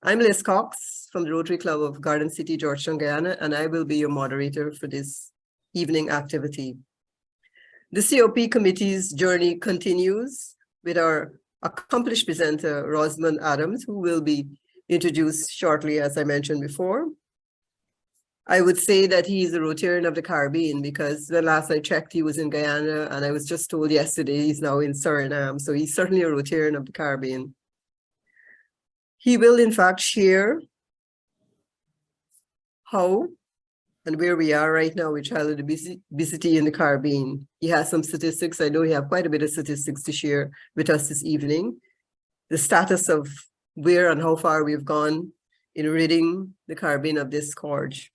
I'm Liz Cox from the Rotary Club of Garden City, Georgetown, Guyana, and I will be your moderator for this evening activity. The COP committee's journey continues with our accomplished presenter, Rosamond Adams, who will be introduced shortly, as I mentioned before. I would say that he is a Rotarian of the Caribbean because the last I checked, he was in Guyana, and I was just told yesterday he's now in Suriname. So he's certainly a Rotarian of the Caribbean. He will, in fact, share how and where we are right now with childhood obesity in the Caribbean. He has some statistics. I know he has quite a bit of statistics to share with us this evening. The status of where and how far we've gone in ridding the Caribbean of this scourge.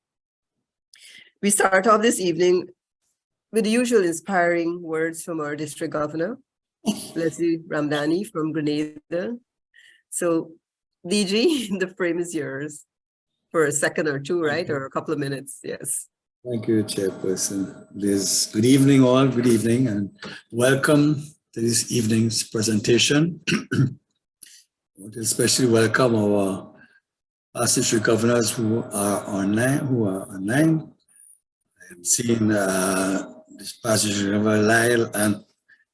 We start off this evening with the usual inspiring words from our district governor, Leslie Ramdani from Grenada. So, DG, the frame is yours for a second or two, right? Or a couple of minutes, yes. Thank you, Chairperson Liz. Good evening, all. Good evening, and welcome to this evening's presentation. I want to especially welcome our past district governors who are online. I am seeing this past district governor Lyle and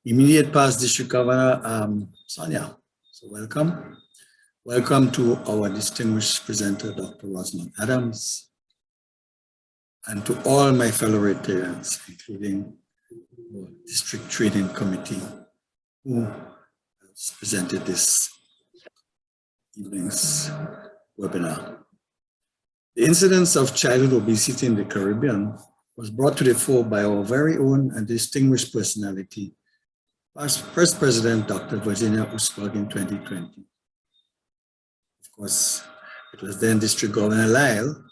immediate past district governor Sonia. So welcome. Welcome to our distinguished presenter, Dr. Rosamond Adams, and to all my fellow Rotarians, including the District Training Committee, who has presented this evening's webinar. The incidence of childhood obesity in the Caribbean was brought to the fore by our very own and distinguished personality, First President Dr. Virginia Usberg in 2020. Of course, it was then District Governor Lyle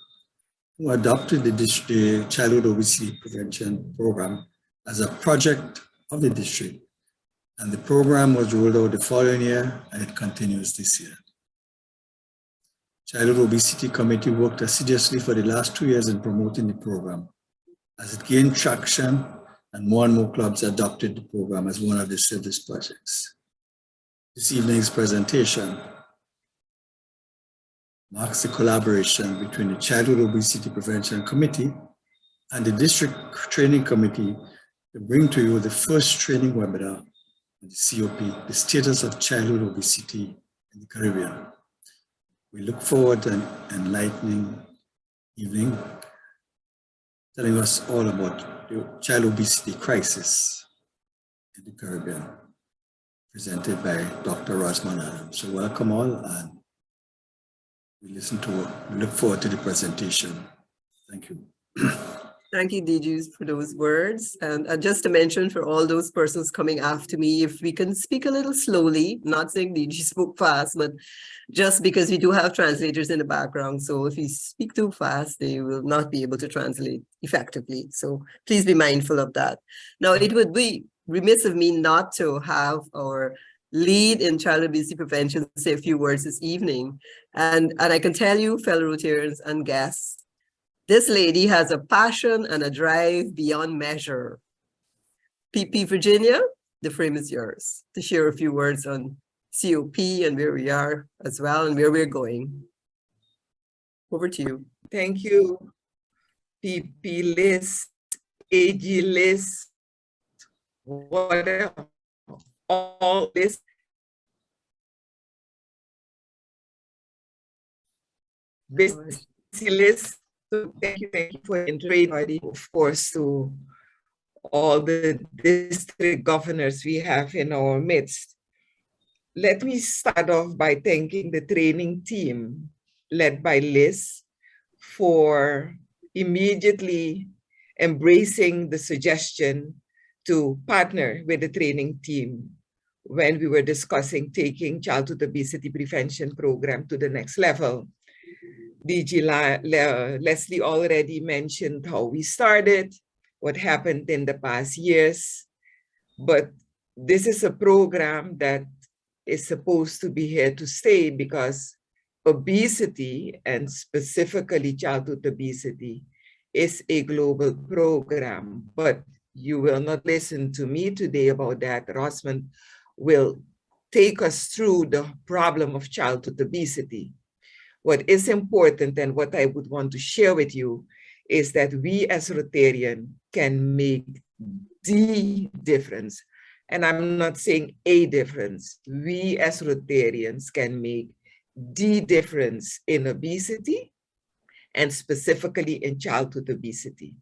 who adopted the Childhood Obesity Prevention Program as a project of the district. And the program was rolled out the following year, and it continues this year. Childhood Obesity Committee worked assiduously for the last 2 years in promoting the program. As it gained traction, and more clubs adopted the program as one of the service projects. This evening's presentation marks the collaboration between the Childhood Obesity Prevention Committee and the District Training Committee to bring to you the first training webinar on the COP, the status of childhood obesity in the Caribbean. We look forward to an enlightening evening, telling us all about the child obesity crisis in the Caribbean, presented by Dr. Rosamond Adams. So welcome all, and we look forward to the presentation. Thank you. Thank you, DG, for those words. And just to mention for all those persons coming after me, if we can speak a little slowly, not saying DG spoke fast, but just because we do have translators in the background. So if you speak too fast, they will not be able to translate effectively. So please be mindful of that. Now, it would be remiss of me not to have our lead in child obesity prevention say a few words this evening. And I can tell you, fellow Rotarians and guests, this lady has a passion and a drive beyond measure. PP Virginia, the frame is yours to share a few words on COP and where we are as well and where we're going. Over to you. Thank you, PP Liz, AG Liz, whatever. All this list. So thank you for inviting, of course, to all the district governors we have in our midst. Let me start off by thanking the training team led by Liz for immediately embracing the suggestion to partner with the training team when we were discussing taking childhood obesity prevention program to the next level. DG Leslie already mentioned how we started, what happened in the past years, but this is a program that is supposed to be here to stay because obesity, and specifically childhood obesity, is a global program. But you will not listen to me today about that. Rosamond will take us through the problem of childhood obesity. What is important and what I would want to share with you is that we as Rotarian can make the difference. And I'm not saying a difference. We as Rotarians can make the difference in obesity and specifically in childhood obesity,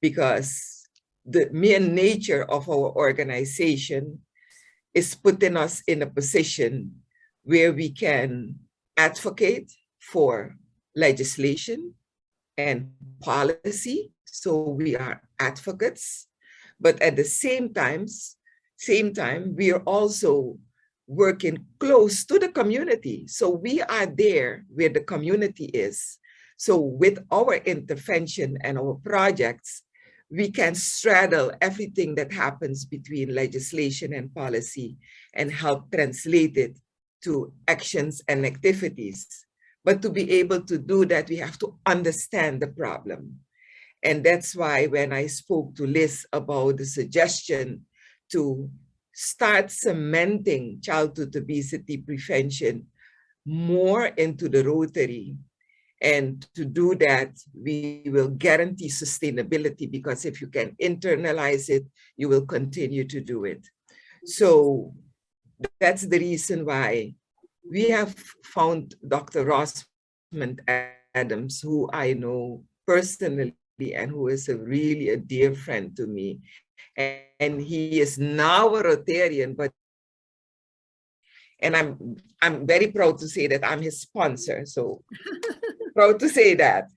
because the mere nature of our organization is putting us in a position where we can advocate for legislation and policy. So we are advocates, but at the same time, we are also working close to the community. So we are there where the community is. So with our intervention and our projects, we can straddle everything that happens between legislation and policy and help translate it to actions and activities. But to be able to do that, we have to understand the problem. And that's why when I spoke to Liz about the suggestion to start cementing childhood obesity prevention more into the Rotary, and to do that, we will guarantee sustainability, because if you can internalize it, you will continue to do it. So that's the reason why we have found Dr. Rosamond Adams, who I know personally and who is really a dear friend to me. And he is now a Rotarian, and I'm very proud to say that I'm his sponsor. So proud to say that.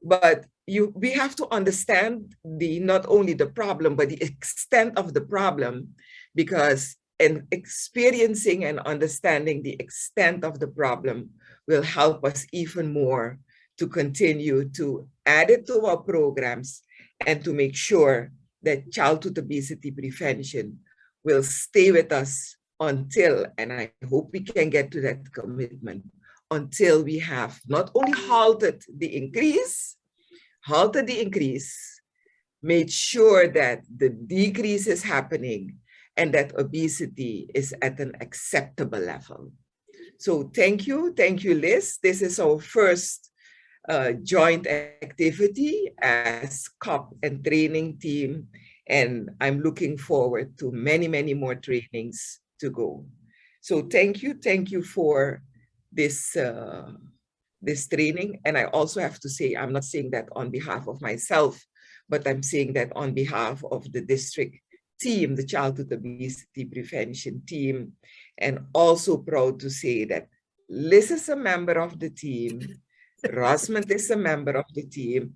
But we have to understand not only the problem, but the extent of the problem, because in experiencing and understanding the extent of the problem will help us even more to continue to add it to our programs and to make sure that childhood obesity prevention will stay with us until, and I hope we can get to that commitment, until we have not only halted the increase, made sure that the decrease is happening and that obesity is at an acceptable level. So thank you, Liz. This is our first joint activity as COP and training team, and I'm looking forward to many, many more trainings to go. So thank you for this training. And I also have to say, I'm not saying that on behalf of myself, but I'm saying that on behalf of the district team, the childhood obesity prevention team, and also proud to say that Liz is a member of the team, Rosamond is a member of the team,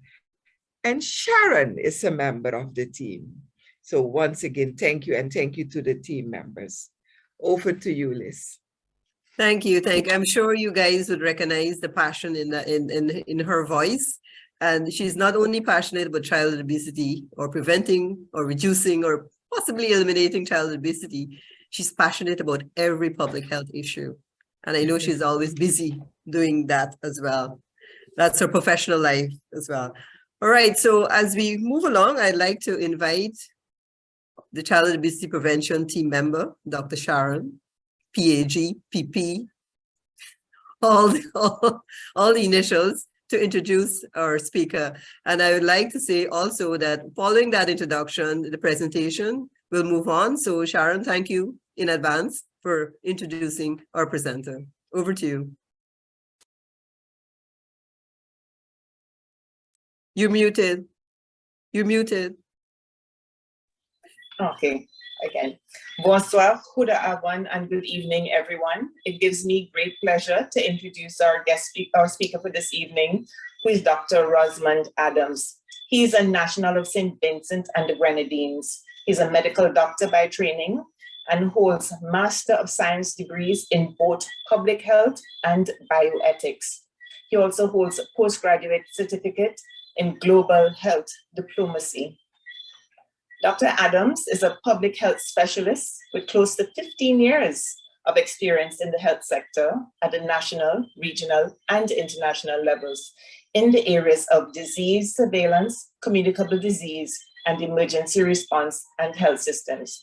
and Sharon is a member of the team. So once again, thank you, and thank you to the team members. Over to you, Liz. Thank you. I'm sure you guys would recognize the passion in her voice. And she's not only passionate about childhood obesity or preventing or reducing or possibly eliminating childhood obesity. She's passionate about every public health issue. And I know she's always busy doing that as well. That's her professional life as well. All right. So as we move along, I'd like to invite the childhood obesity prevention team member, Dr. Sharon, PAG, PP, all the initials, to introduce our speaker. And I would like to say also that following that introduction, the presentation will move on. So Sharon, thank you in advance for introducing our presenter. Over to you. You're muted. You're muted. Okay, again. Bonsoir, Huda Awan, and good evening, everyone. It gives me great pleasure to introduce our speaker for this evening, who is Dr. Rosamond Adams. He is a national of St. Vincent and the Grenadines. He's a medical doctor by training and holds Master of Science degrees in both public health and bioethics. He also holds a postgraduate certificate in global health diplomacy. Dr. Adams is a public health specialist with close to 15 years of experience in the health sector at the national, regional, and international levels in the areas of disease surveillance, communicable disease, and emergency response and health systems.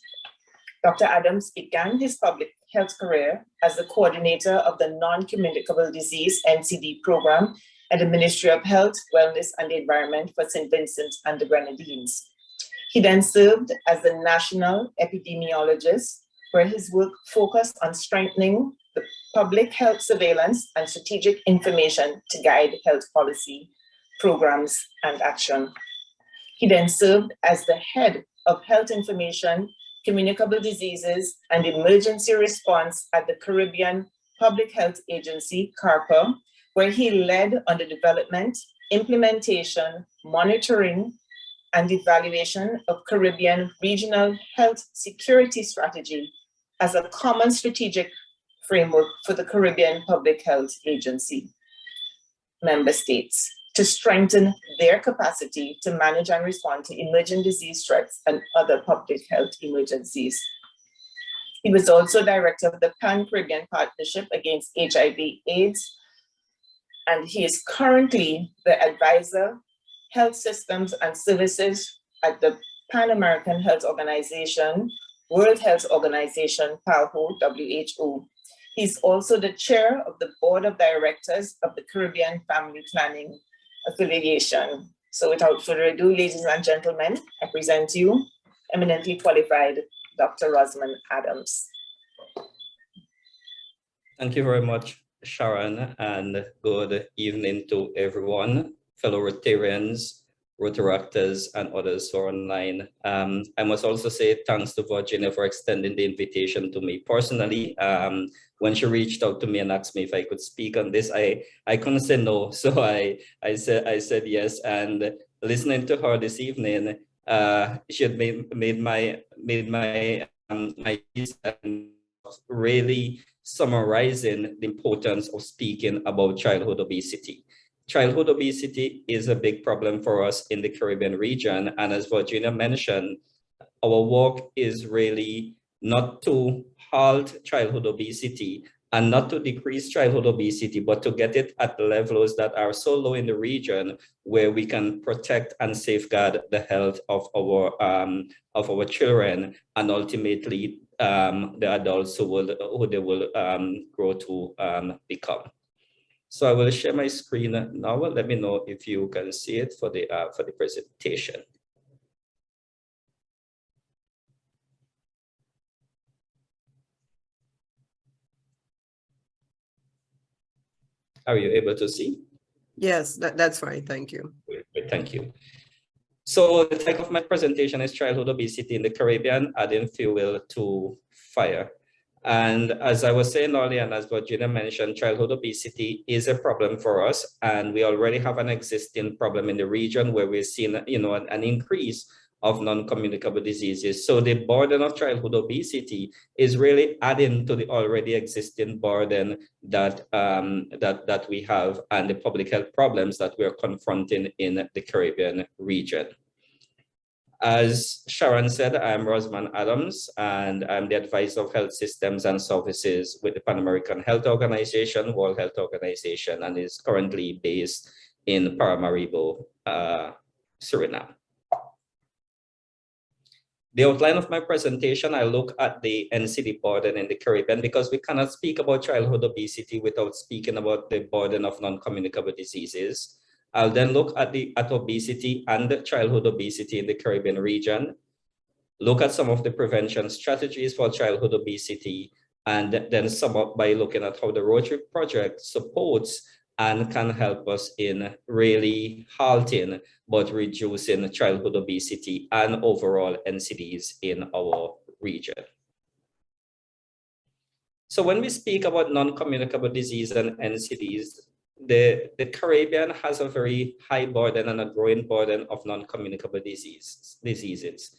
Dr. Adams began his public health career as the coordinator of the Non-Communicable Disease NCD program at the Ministry of Health, Wellness and the Environment for St. Vincent and the Grenadines. He then served as the national epidemiologist, where his work focused on strengthening the public health surveillance and strategic information to guide health policy, programs, and action. He then served as the head of health information, communicable diseases, and emergency response at the Caribbean Public Health Agency, CARPA, where he led on the development, implementation, monitoring, and evaluation of Caribbean regional health security strategy as a common strategic framework for the Caribbean Public Health Agency member states to strengthen their capacity to manage and respond to emerging disease threats and other public health emergencies. He was also director of the Pan-Caribbean Partnership Against HIV/AIDS, and he is currently the advisor, health systems and services at the Pan American Health Organization, World Health Organization, PAHO, WHO. He's also the chair of the board of directors of the Caribbean Family Planning Affiliation. So without further ado, ladies and gentlemen, I present you eminently qualified Dr. Rosamond Adams. Thank you very much, Sharon, and good evening to everyone, fellow Rotarians, Rotaractors, and others who are online. I must also say thanks to Virginia for extending the invitation to me personally. When she reached out to me and asked me if I could speak on this, I couldn't say no, so I said yes. And listening to her this evening, she had made my piece and really summarizing the importance of speaking about childhood obesity. Childhood obesity is a big problem for us in the Caribbean region. And as Virginia mentioned, our work is really not to halt childhood obesity and not to decrease childhood obesity, but to get it at levels that are so low in the region where we can protect and safeguard the health of our children and ultimately the adults who they will grow to become. So I will share my screen now. Let me know if you can see it for the presentation. Are you able to see? Yes, that's right. Thank you. Great, thank you. So the title of my presentation is Childhood Obesity in the Caribbean, Adding Fuel to Fire. And as I was saying earlier, and as Virginia mentioned, childhood obesity is a problem for us. And we already have an existing problem in the region where we're seeing, an increase of non-communicable diseases. So the burden of childhood obesity is really adding to the already existing burden that, that we have and the public health problems that we're confronting in the Caribbean region. As Sharon said, I'm Rosamond Adams, and I'm the advisor of health systems and services with the Pan American Health Organization, World Health Organization, and is currently based in Paramaribo, Suriname. The outline of my presentation, I look at the NCD burden in the Caribbean because we cannot speak about childhood obesity without speaking about the burden of non-communicable diseases. I'll then look at obesity and childhood obesity in the Caribbean region, look at some of the prevention strategies for childhood obesity, and then sum up by looking at how the Rotary project supports and can help us in really halting but reducing childhood obesity and overall NCDs in our region. So when we speak about non-communicable disease and NCDs, the Caribbean has a very high burden and a growing burden of non-communicable diseases.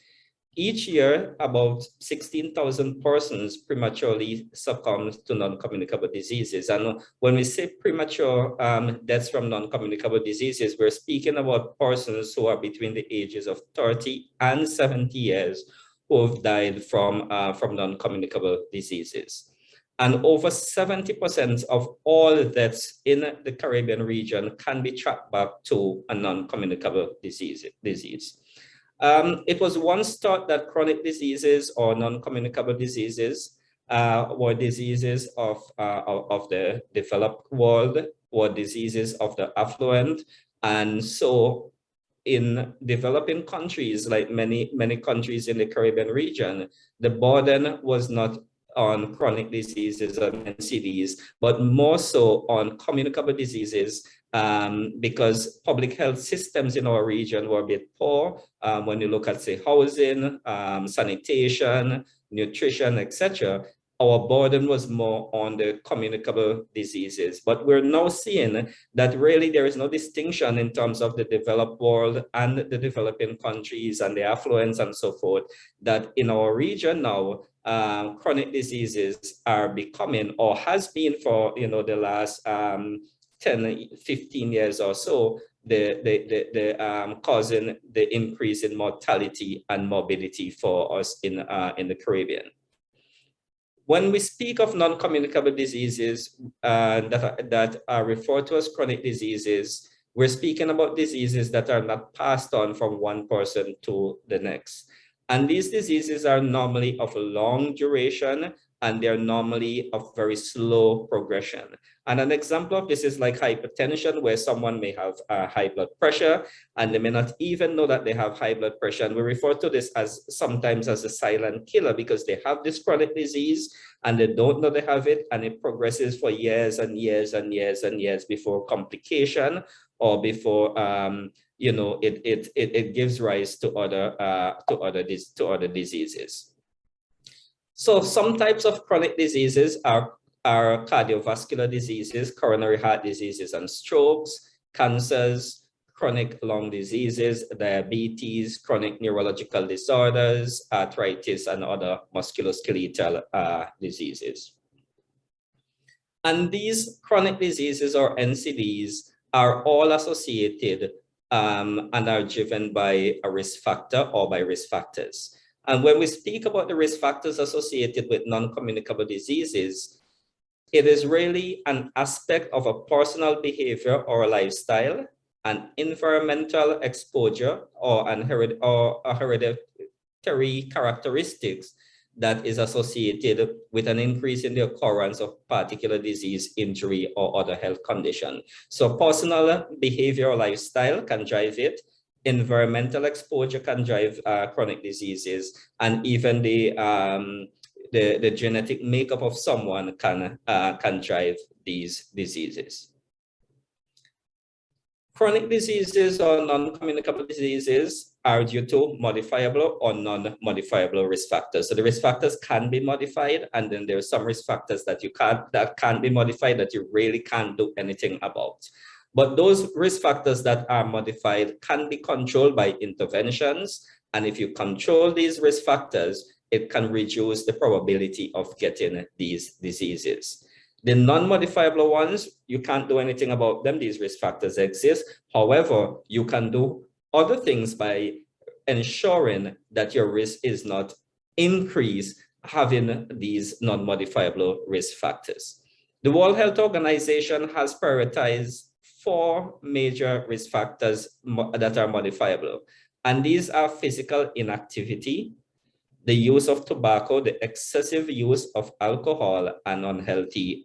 Each year, about 16,000 persons prematurely succumb to non-communicable diseases. And when we say premature deaths from non-communicable diseases, we're speaking about persons who are between the ages of 30 and 70 years who have died from non-communicable diseases. And over 70% of all deaths in the Caribbean region can be tracked back to a non-communicable disease. It was once thought that chronic diseases or non-communicable diseases were diseases of the developed world, or diseases of the affluent. And so in developing countries, like many countries in the Caribbean region, the burden was not on chronic diseases and NCDs, but more so on communicable diseases, because public health systems in our region were a bit poor. When you look at, say, housing, sanitation, nutrition, etc., our burden was more on the communicable diseases. But we're now seeing that really there is no distinction in terms of the developed world and the developing countries and the affluence and so forth, that in our region now, chronic diseases are becoming, or has been for the last 10, 15 years or so, causing the increase in mortality and morbidity for us in the Caribbean. When we speak of non-communicable diseases that are referred to as chronic diseases, we're speaking about diseases that are not passed on from one person to the next. And these diseases are normally of a long duration, and they're normally of very slow progression. And an example of this is like hypertension, where someone may have high blood pressure and they may not even know that they have high blood pressure. And we refer to this as sometimes as a silent killer, because they have this chronic disease and they don't know they have it, and it progresses for years and years and years and years before complication, or before it gives rise to other diseases. So some types of chronic diseases are cardiovascular diseases, coronary heart diseases and strokes, cancers, chronic lung diseases, diabetes, chronic neurological disorders, arthritis, and other musculoskeletal diseases. And these chronic diseases, or NCDs, are all associated and are driven by a risk factor or by risk factors. And when we speak about the risk factors associated with non-communicable diseases, it is really an aspect of a personal behavior or a lifestyle, an environmental exposure, or a hereditary characteristics that is associated with an increase in the occurrence of particular disease, injury, or other health condition. So personal behavior or lifestyle can drive it. Environmental exposure can drive chronic diseases, and even the genetic makeup of someone can drive these diseases. Chronic diseases or non-communicable diseases are due to modifiable or non-modifiable risk factors. So the risk factors can be modified, and then there are some risk factors that can't be modified, that you really can't do anything about. But those risk factors that are modified can be controlled by interventions. And if you control these risk factors, it can reduce the probability of getting these diseases. The non-modifiable ones, you can't do anything about them. These risk factors exist. However, you can do other things by ensuring that your risk is not increased having these non-modifiable risk factors. The World Health Organization has prioritized 4 major risk factors that are modifiable. And these are physical inactivity, the use of tobacco, the excessive use of alcohol, and unhealthy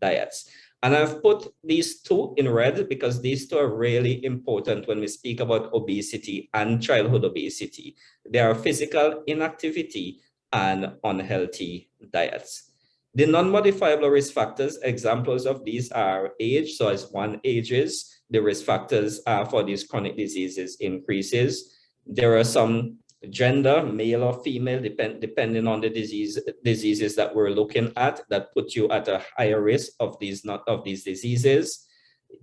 diets. And I've put these 2 in red because these 2 are really important when we speak about obesity and childhood obesity. They are physical inactivity and unhealthy diets. The non-modifiable risk factors, examples of these are age. So as one ages, the risk factors for these chronic diseases increases. There are some gender, male or female, depending on the diseases that we're looking at, that put you at a higher risk of these diseases.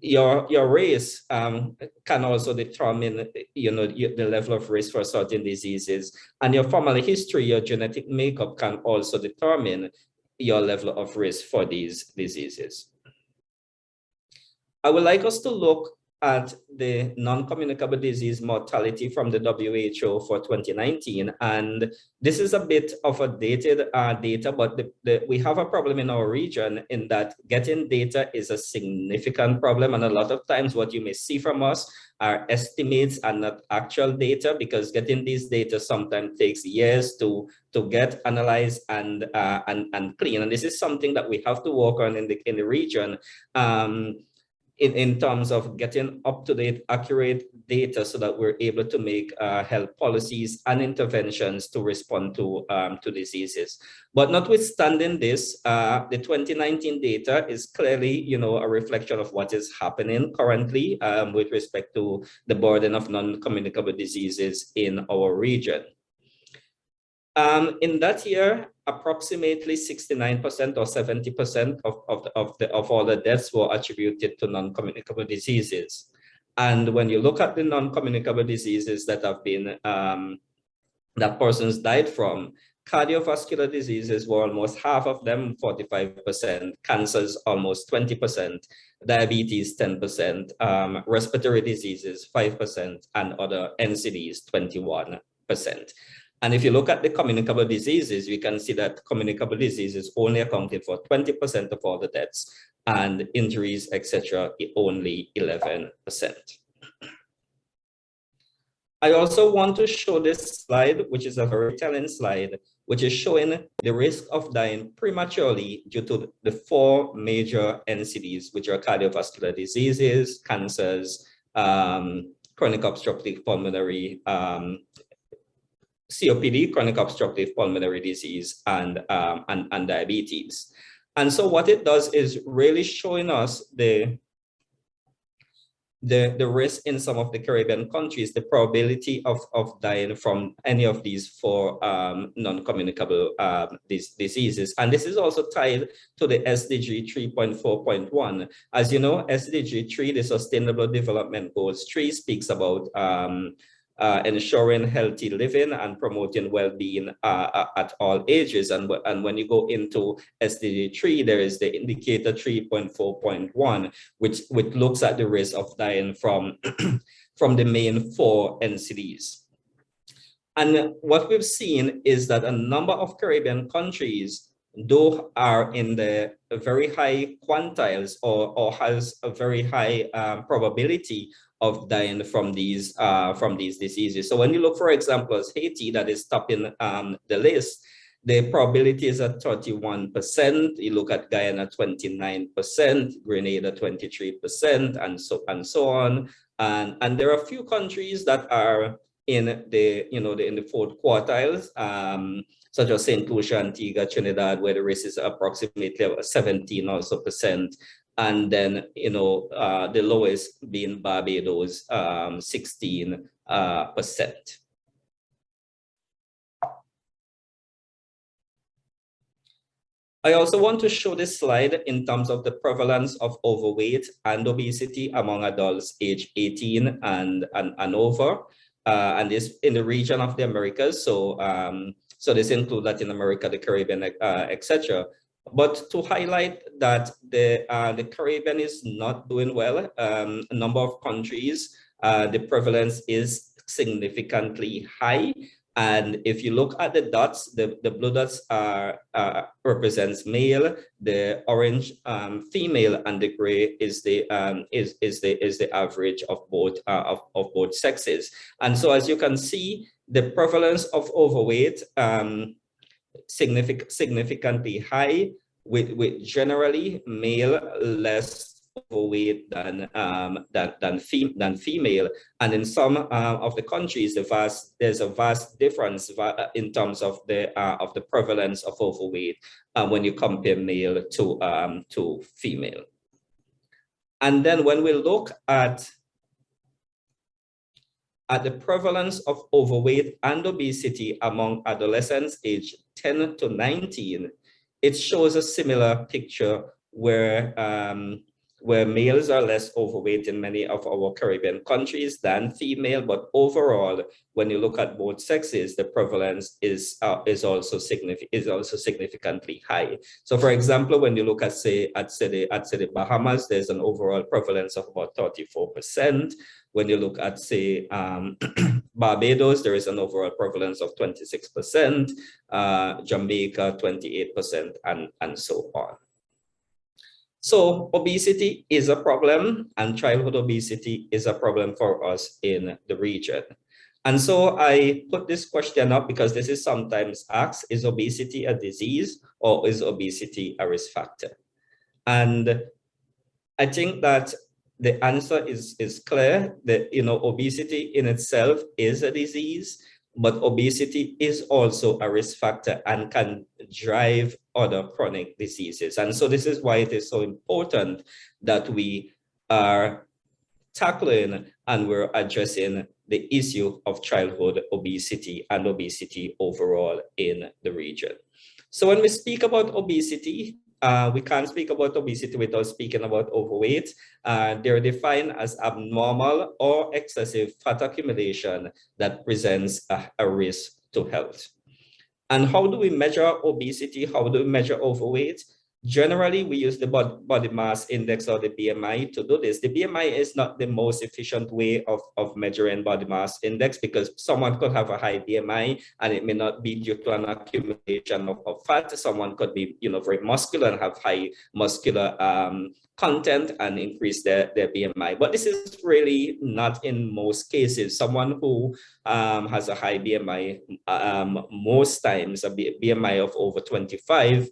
Your race can also determine the level of risk for certain diseases, and your family history, your genetic makeup can also determine your level of risk for these diseases. I would like us to look at the non-communicable disease mortality from the WHO for 2019, and this is a bit of a dated data, but we have a problem in our region in that getting data is a significant problem, and a lot of times what you may see from us are estimates and not actual data, because getting these data sometimes takes years to get analyzed and clean, and this is something that we have to work on in the region. In terms of getting up-to-date, accurate data so that we're able to make health policies and interventions to respond to diseases. But notwithstanding this, the 2019 data is clearly, a reflection of what is happening currently with respect to the burden of non-communicable diseases in our region. In that year, approximately 69% or 70% of all the deaths were attributed to non-communicable diseases. And when you look at the non-communicable diseases that have been, that persons died from, cardiovascular diseases were almost half of them, 45%, cancers almost 20%, diabetes 10%, respiratory diseases 5%, and other NCDs 21%. And if you look at the communicable diseases, we can see that communicable diseases only accounted for 20% of all the deaths, and injuries, etc., only 11%. I also want to show this slide, which is a very telling slide, which is showing the risk of dying prematurely due to the 4 major NCDs, which are cardiovascular diseases, cancers, chronic obstructive pulmonary, COPD, chronic obstructive pulmonary disease, and diabetes. And so what it does is really showing us the risk in some of the Caribbean countries, the probability of dying from any of these 4 non-communicable diseases. And this is also tied to the SDG 3.4.1. As you know, SDG 3, the Sustainable Development Goals 3, speaks about ensuring healthy living and promoting well-being at all ages. And when you go into SDG 3, there is the indicator 3.4.1, which looks at the risk of dying from the main 4 NCDs. And what we've seen is that a number of Caribbean countries, though are in the very high quantiles or has a very high probability of dying from these diseases. So when you look, for example, as Haiti, that is topping the list, the probability is at 31%. You look at Guyana, 29%, Grenada, 23%, and so on. And there are a few countries that are in the in the 4th quartiles, such as St. Lucia, Antigua, Trinidad, where the risk is approximately 17% also. And then, the lowest being Barbados, 16%. I also want to show this slide in terms of the prevalence of overweight and obesity among adults aged 18 and over, and this in the region of the Americas. So, so this includes Latin America, the Caribbean, etc. But to highlight that the Caribbean is not doing well, a number of countries, the prevalence is significantly high. And if you look at the dots, the blue dots represents male, the orange female, and the gray is the average of both sexes. And so, as you can see, the prevalence of overweight significantly high, with generally male less overweight than female, and in some of the countries, there's a vast difference in terms of the prevalence of overweight when you compare male to female. And then when we look at the prevalence of overweight and obesity among adolescents aged 10 to 19, it shows a similar picture where where males are less overweight in many of our Caribbean countries than female, but overall, when you look at both sexes, the prevalence is also significantly high. So, for example, when you look at the Bahamas, there's an overall prevalence of about 34%. When you look at Barbados, there is an overall prevalence of 26%, Jamaica 28%, and so on. So obesity is a problem, and childhood obesity is a problem for us in the region. And so I put this question up because this is sometimes asked: is obesity a disease or is obesity a risk factor? And I think that the answer is clear that, obesity in itself is a disease, but obesity is also a risk factor and can drive other chronic diseases. And so this is why it is so important that we are tackling and we're addressing the issue of childhood obesity and obesity overall in the region. So when we speak about obesity, we can't speak about obesity without speaking about overweight. They're defined as abnormal or excessive fat accumulation that presents a risk to health. And how do we measure obesity? How do we measure overweight? Generally, we use the body mass index or the BMI to do this. The BMI is not the most efficient way of measuring body mass index because someone could have a high BMI and it may not be due to an accumulation of fat. Someone could be, very muscular and have high muscular content and increase their BMI. But this is really not in most cases. Someone who has a high BMI, most times a BMI of over 25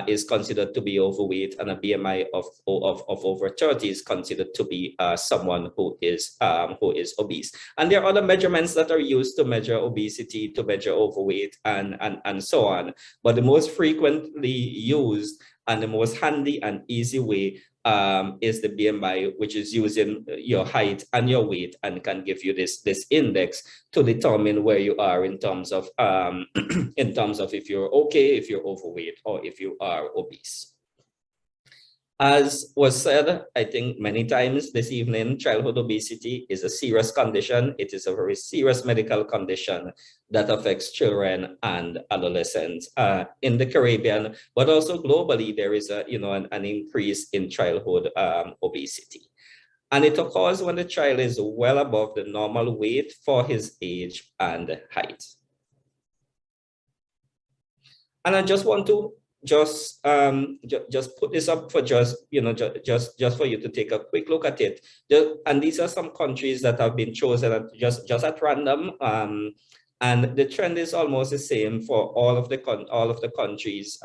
is considered to be overweight, and a BMI of over 30 is considered to be someone who is obese. And there are other measurements that are used to measure obesity, to measure overweight, and so on. But the most frequently used and the most handy and easy way is the BMI, which is using your height and your weight and can give you this index to determine where you are in terms of if you're okay, if you're overweight, or if you are obese. As was said, I think many times this evening, childhood obesity is a serious condition. It is a very serious medical condition that affects children and adolescents in the Caribbean, but also globally. There is an increase in childhood obesity. And it occurs when the child is well above the normal weight for his age and height. And I just want to just put this up for just for you to take a quick look at it. And these are some countries that have been chosen just at random. And the trend is almost the same for all of the countries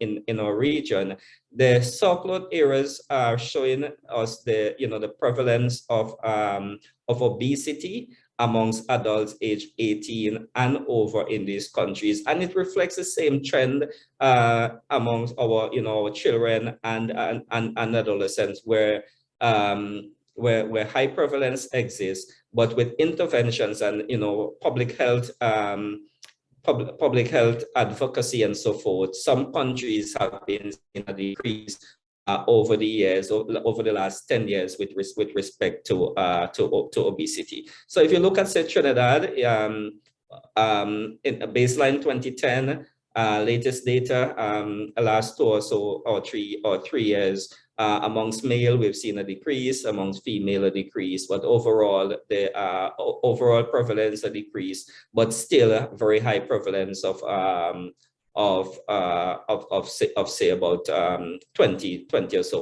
in our region. The circled areas are showing us the prevalence of obesity amongst adults aged 18 and over in these countries, and it reflects the same trend amongst our children and adolescents, where high prevalence exists, but with interventions and public health advocacy and so forth, some countries have been seeing a decrease over the years, over the last 10 years with respect to obesity. So if you look at, say, Trinidad, in a baseline 2010, latest data, last 2 or 3 years, amongst male, we've seen a decrease, amongst female, a decrease, but overall, the overall prevalence a decrease, but still a very high prevalence of say about 20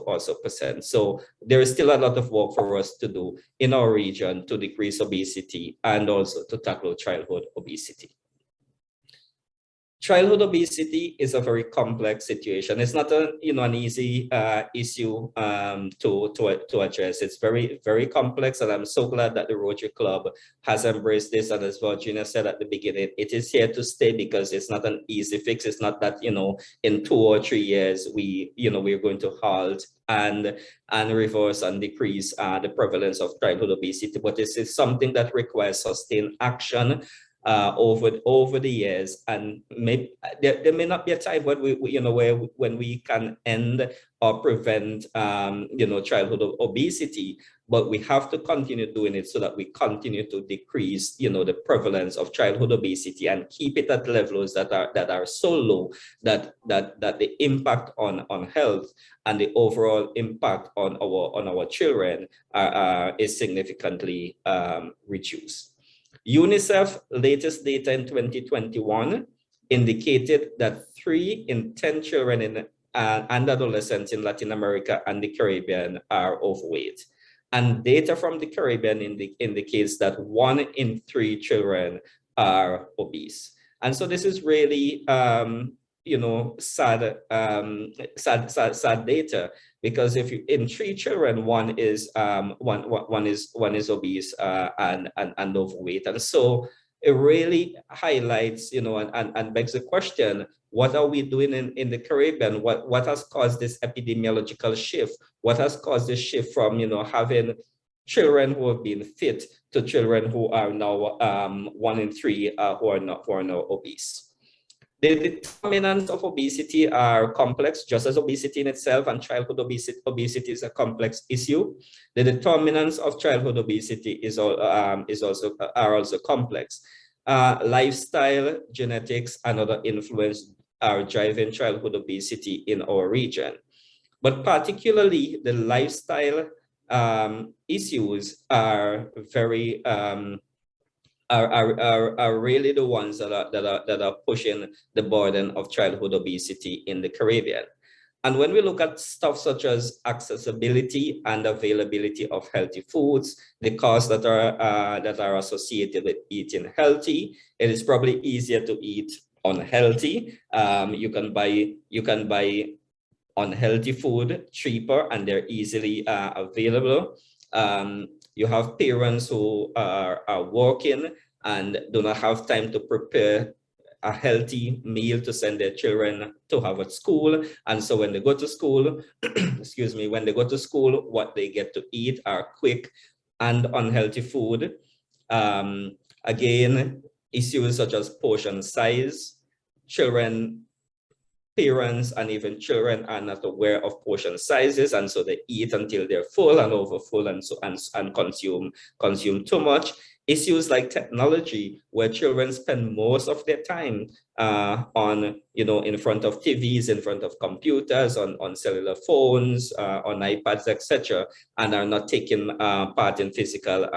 or so percent. So there is still a lot of work for us to do in our region to decrease obesity and also to tackle childhood obesity. Childhood obesity is a very complex situation. It's not an easy issue to address. It's very, very complex, and I'm so glad that the Rotary Club has embraced this. And as Virginia said at the beginning, it is here to stay because it's not an easy fix. It's not that in 2 or 3 years we're going to halt and reverse and decrease the prevalence of childhood obesity. But this is something that requires sustained action. over the years, and there may not be a time when when we can end or prevent childhood obesity, but we have to continue doing it so that we continue to decrease the prevalence of childhood obesity and keep it at levels that are so low that the impact on health and the overall impact on our children is significantly reduced. UNICEF latest data in 2021 indicated that 3 in 10 children and adolescents in America and the Caribbean are overweight. And data from the Caribbean indicates that 1 in 3 children are obese. And so this is really, sad data, because if you, in 3 children, one is obese and overweight. And so it really highlights, and begs the question, what are we doing in the Caribbean? What has caused this epidemiological shift? What has caused this shift from, having children who have been fit to children who are now 1 in 3 who are now obese? The determinants of obesity are complex, just as obesity in itself, and childhood obesity is a complex issue. The determinants of childhood obesity are also complex. Lifestyle, genetics, and other influence are driving childhood obesity in our region. But particularly the lifestyle issues are very are really the ones that are pushing the burden of childhood obesity in the Caribbean. And when we look at stuff such as accessibility and availability of healthy foods, the costs that are associated with eating healthy, it is probably easier to eat unhealthy. You can buy unhealthy food cheaper, and they're easily available. You have parents who are working and do not have time to prepare a healthy meal to send their children to have at school. And so when they go to school, excuse me, when they go to school, what they get to eat are quick and unhealthy food. Again, issues such as portion size. Parents and even children are not aware of portion sizes, and so they eat until they're full and overfull, and so and consume too much. Issues like technology, where children spend most of their time on, in front of TVs, in front of computers, on cellular phones, on iPads, etc., and are not taking part in physical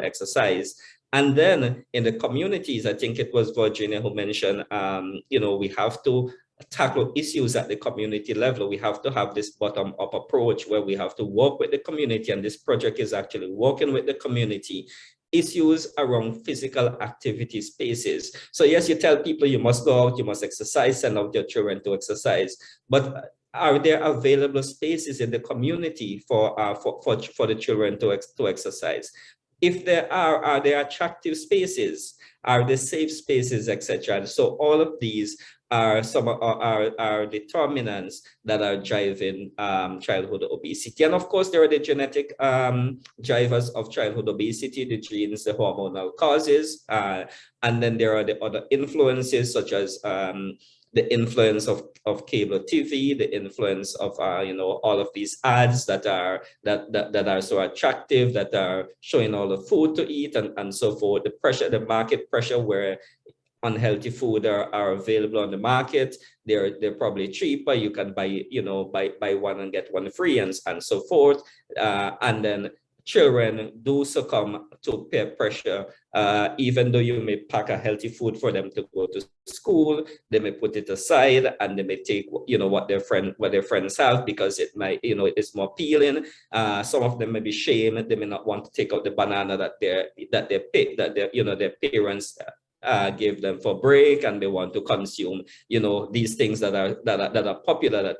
exercise. And then in the communities, I think it was Virginia who mentioned, we have to tackle issues at the community level. We have to have this bottom-up approach where we have to work with the community, and this project is actually working with the community. Issues around physical activity spaces. So yes, you tell people you must go out, you must exercise, send out your children to exercise, but are there available spaces in the community for the children to exercise? If there are there attractive spaces? Are there safe spaces, etc.? And so all of these are determinants that are driving childhood obesity. And of course, there are the genetic drivers of childhood obesity, the genes, the hormonal causes, and then there are the other influences, such as the influence of cable TV, the influence of all of these ads that are so attractive, that are showing all the food to eat and so forth. The pressure, the market pressure, where unhealthy food are available on the market. They're probably cheaper. You can buy one and get one free, and so forth. And then children do succumb to peer pressure, even though you may pack a healthy food for them to go to school. They may put it aside and they may take what their friends have, because it might it's more appealing. Some of them may be shamed. They may not want to take out the banana that their parents give them for break, and they want to consume these things that are popular that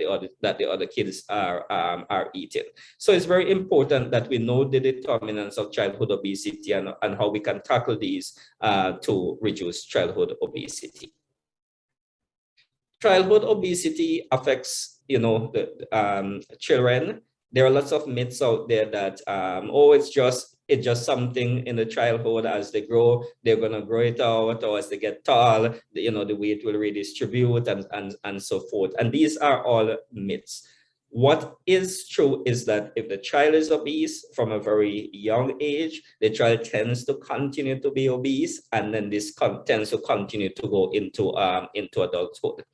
the other kids are eating. So it's very important that we know the determinants of childhood obesity and how we can tackle these to reduce childhood obesity. Childhood obesity affects the children. There are lots of myths out there that it's just it's just something in the childhood. As they grow, they're going to grow it out, or as they get tall, you know, the weight will redistribute and so forth. And these are all myths. What is true is that if the child is obese from a very young age, the child tends to continue to be obese, and then this tends to continue to go into adulthood.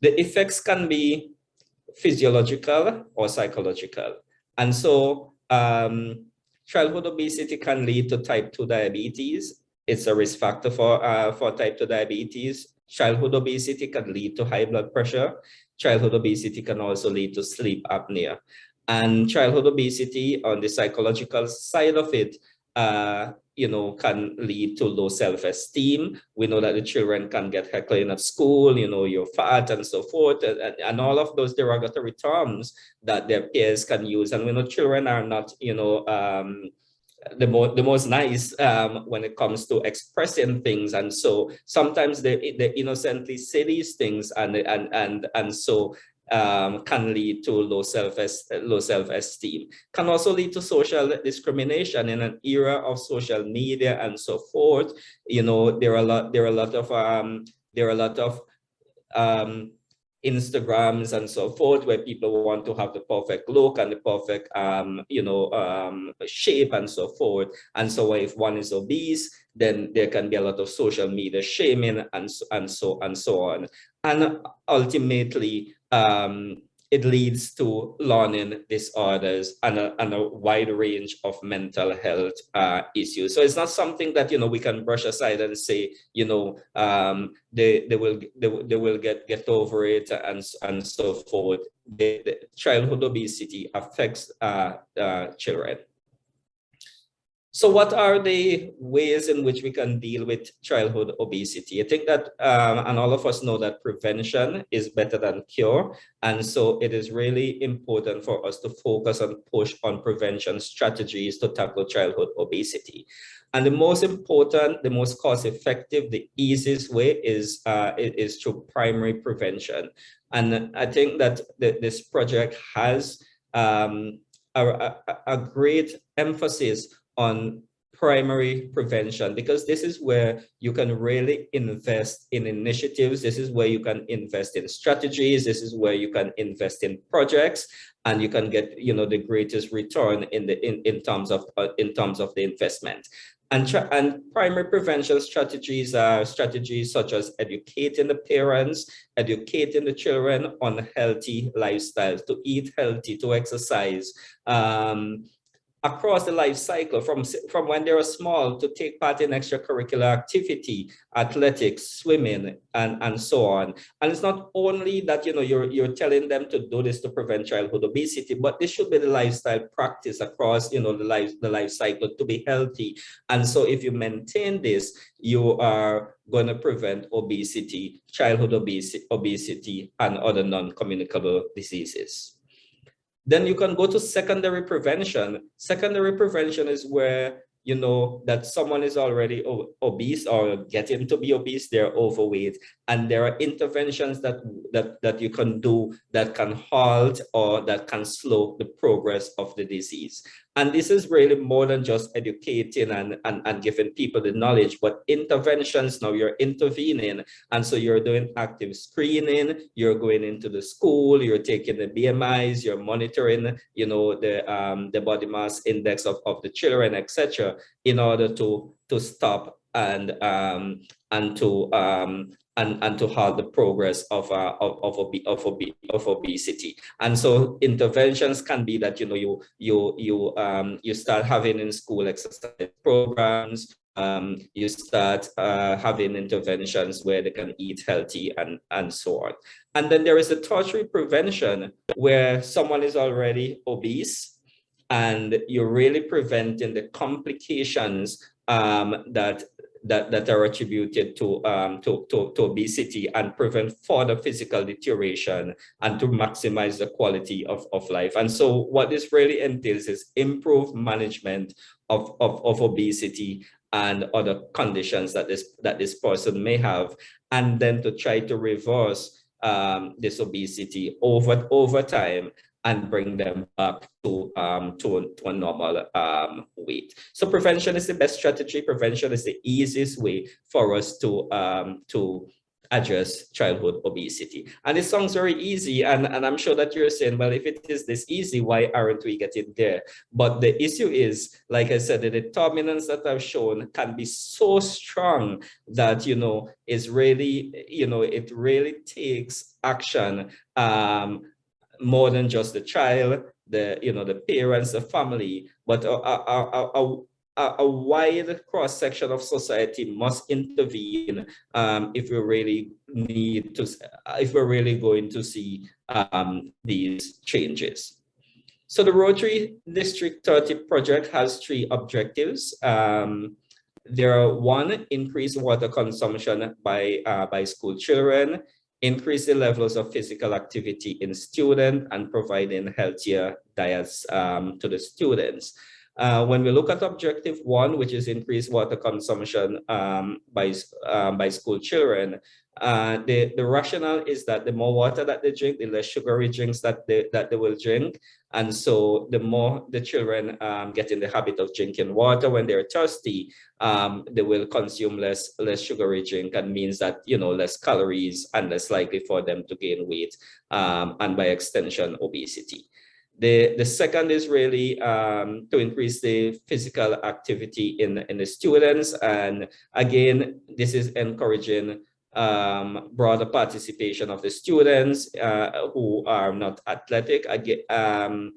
The effects can be physiological or psychological. And so childhood obesity can lead to type 2 diabetes. It's a risk factor for type 2 diabetes. Childhood obesity can lead to high blood pressure. Childhood obesity can also lead to sleep apnea. And childhood obesity, on the psychological side of it, you know, can lead to low self-esteem. We know that the children can get heckled at school, you know, you're fat and so forth, and all of those derogatory terms that their peers can use. And we know children are not, you know, the most nice when it comes to expressing things, and so sometimes they innocently say these things, and so can lead to low self-esteem. Can also lead to social discrimination in an era of social media and so forth. You know, there are a lot of Instagrams and so forth, where people want to have the perfect look and the perfect shape and so forth. And so if one is obese, then there can be a lot of social media shaming and so on. And ultimately, it leads to learning disorders and a wide range of mental health issues. So it's not something that, you know, we can brush aside and say, you know, they will get over it and so forth. The childhood obesity affects children. So what are the ways in which we can deal with childhood obesity? I think that, and all of us know that prevention is better than cure. And so it is really important for us to focus and push on prevention strategies to tackle childhood obesity. And the most important, the most cost-effective, the easiest way is through primary prevention. And I think that this project has a great emphasis on primary prevention, because this is where you can really invest in initiatives. This is where you can invest in strategies. This is where you can invest in projects, and you can get, you know, the greatest return in terms of the investment. And primary prevention strategies are strategies such as educating the parents, educating the children on healthy lifestyles, to eat healthy, to exercise, across the life cycle, from when they are small, to take part in extracurricular activity, athletics, swimming, and so on. And it's not only that, you know, you're telling them to do this to prevent childhood obesity, but this should be the lifestyle practice across, you know, the life cycle, to be healthy. And so if you maintain this, you are going to prevent obesity, childhood obesity, and other non-communicable diseases. Then you can go to secondary prevention. Secondary prevention is where, you know, that someone is already obese or getting to be obese, they're overweight, and there are interventions that you can do that can halt or that can slow the progress of the disease. And this is really more than just educating and giving people the knowledge, but interventions. Now you're intervening, and so you're doing active screening, you're going into the school, you're taking the BMIs, you're monitoring, you know, the body mass index of the children, etc., in order to stop and to halt the progress of obesity. And so interventions can be that, you know, you start having in school exercise programs. You start having interventions where they can eat healthy and so on. And then there is a tertiary prevention, where someone is already obese, and you're really preventing the complications that are attributed to obesity, and prevent further physical deterioration, and to maximize the quality of life. And so what this really entails is improved management of obesity and other conditions that this person may have, and then to try to reverse this obesity over time, and bring them back to a normal weight. So prevention is the best strategy. Prevention is the easiest way for us to address childhood obesity. And it sounds very easy, and I'm sure that you're saying, well, if it is this easy, why aren't we getting there? But the issue is, like I said, the determinants that I've shown can be so strong that, is really, it really takes action, more than just the child, the parents, the family, but a wide cross section of society must intervene if we really if we're really going to see these changes. So the Rotary District 30 project has 3 objectives. There are 1, increase water consumption by school children, increase the levels of physical activity in students, and providing healthier diets to the students. When we look at objective 1, which is increased water consumption by school children, the rationale is that the more water that they drink, the less sugary drinks that they will drink. And so the more the children get in the habit of drinking water when they're thirsty, they will consume less sugary drink, and means that, less calories and less likely for them to gain weight, and by extension, obesity. The second is really to increase the physical activity in the students. And again, this is encouraging broader participation of the students who are not athletic. And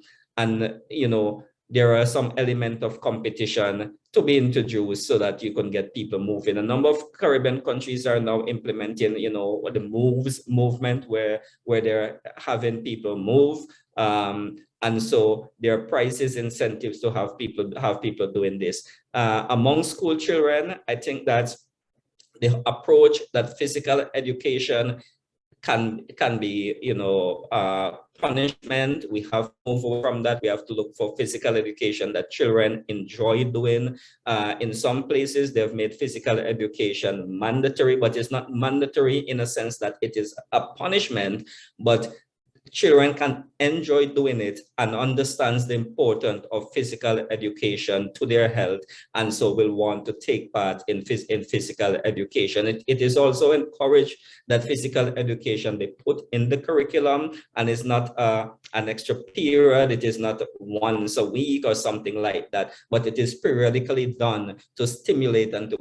there are some element of competition to be introduced so that you can get people moving. A number of Caribbean countries are now implementing, the movement where they're having people move. And so there are prizes, incentives to have people doing this. Among school children, I think that the approach that physical education can be, punishment. We have to move away from that. We have to look for physical education that children enjoy doing. In some places, they've made physical education mandatory, but it's not mandatory in a sense that it is a punishment, but children can enjoy doing it and understands the importance of physical education to their health, and so will want to take part in physical education. It is also encouraged that physical education be put in the curriculum, and it's not an extra period. It is not once a week or something like that, but it is periodically done to stimulate and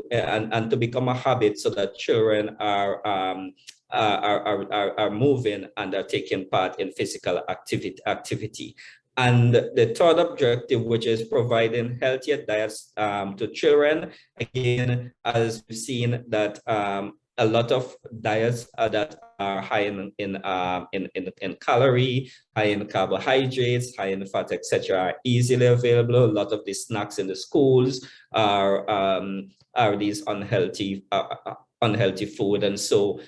to become a habit, so that children are moving and are taking part in physical activity. And the third objective, which is providing healthier diets to children, again, as we've seen that a lot of diets that are high in calorie, high in carbohydrates, high in fat, etc., are easily available. A lot of these snacks in the schools are these unhealthy food, and so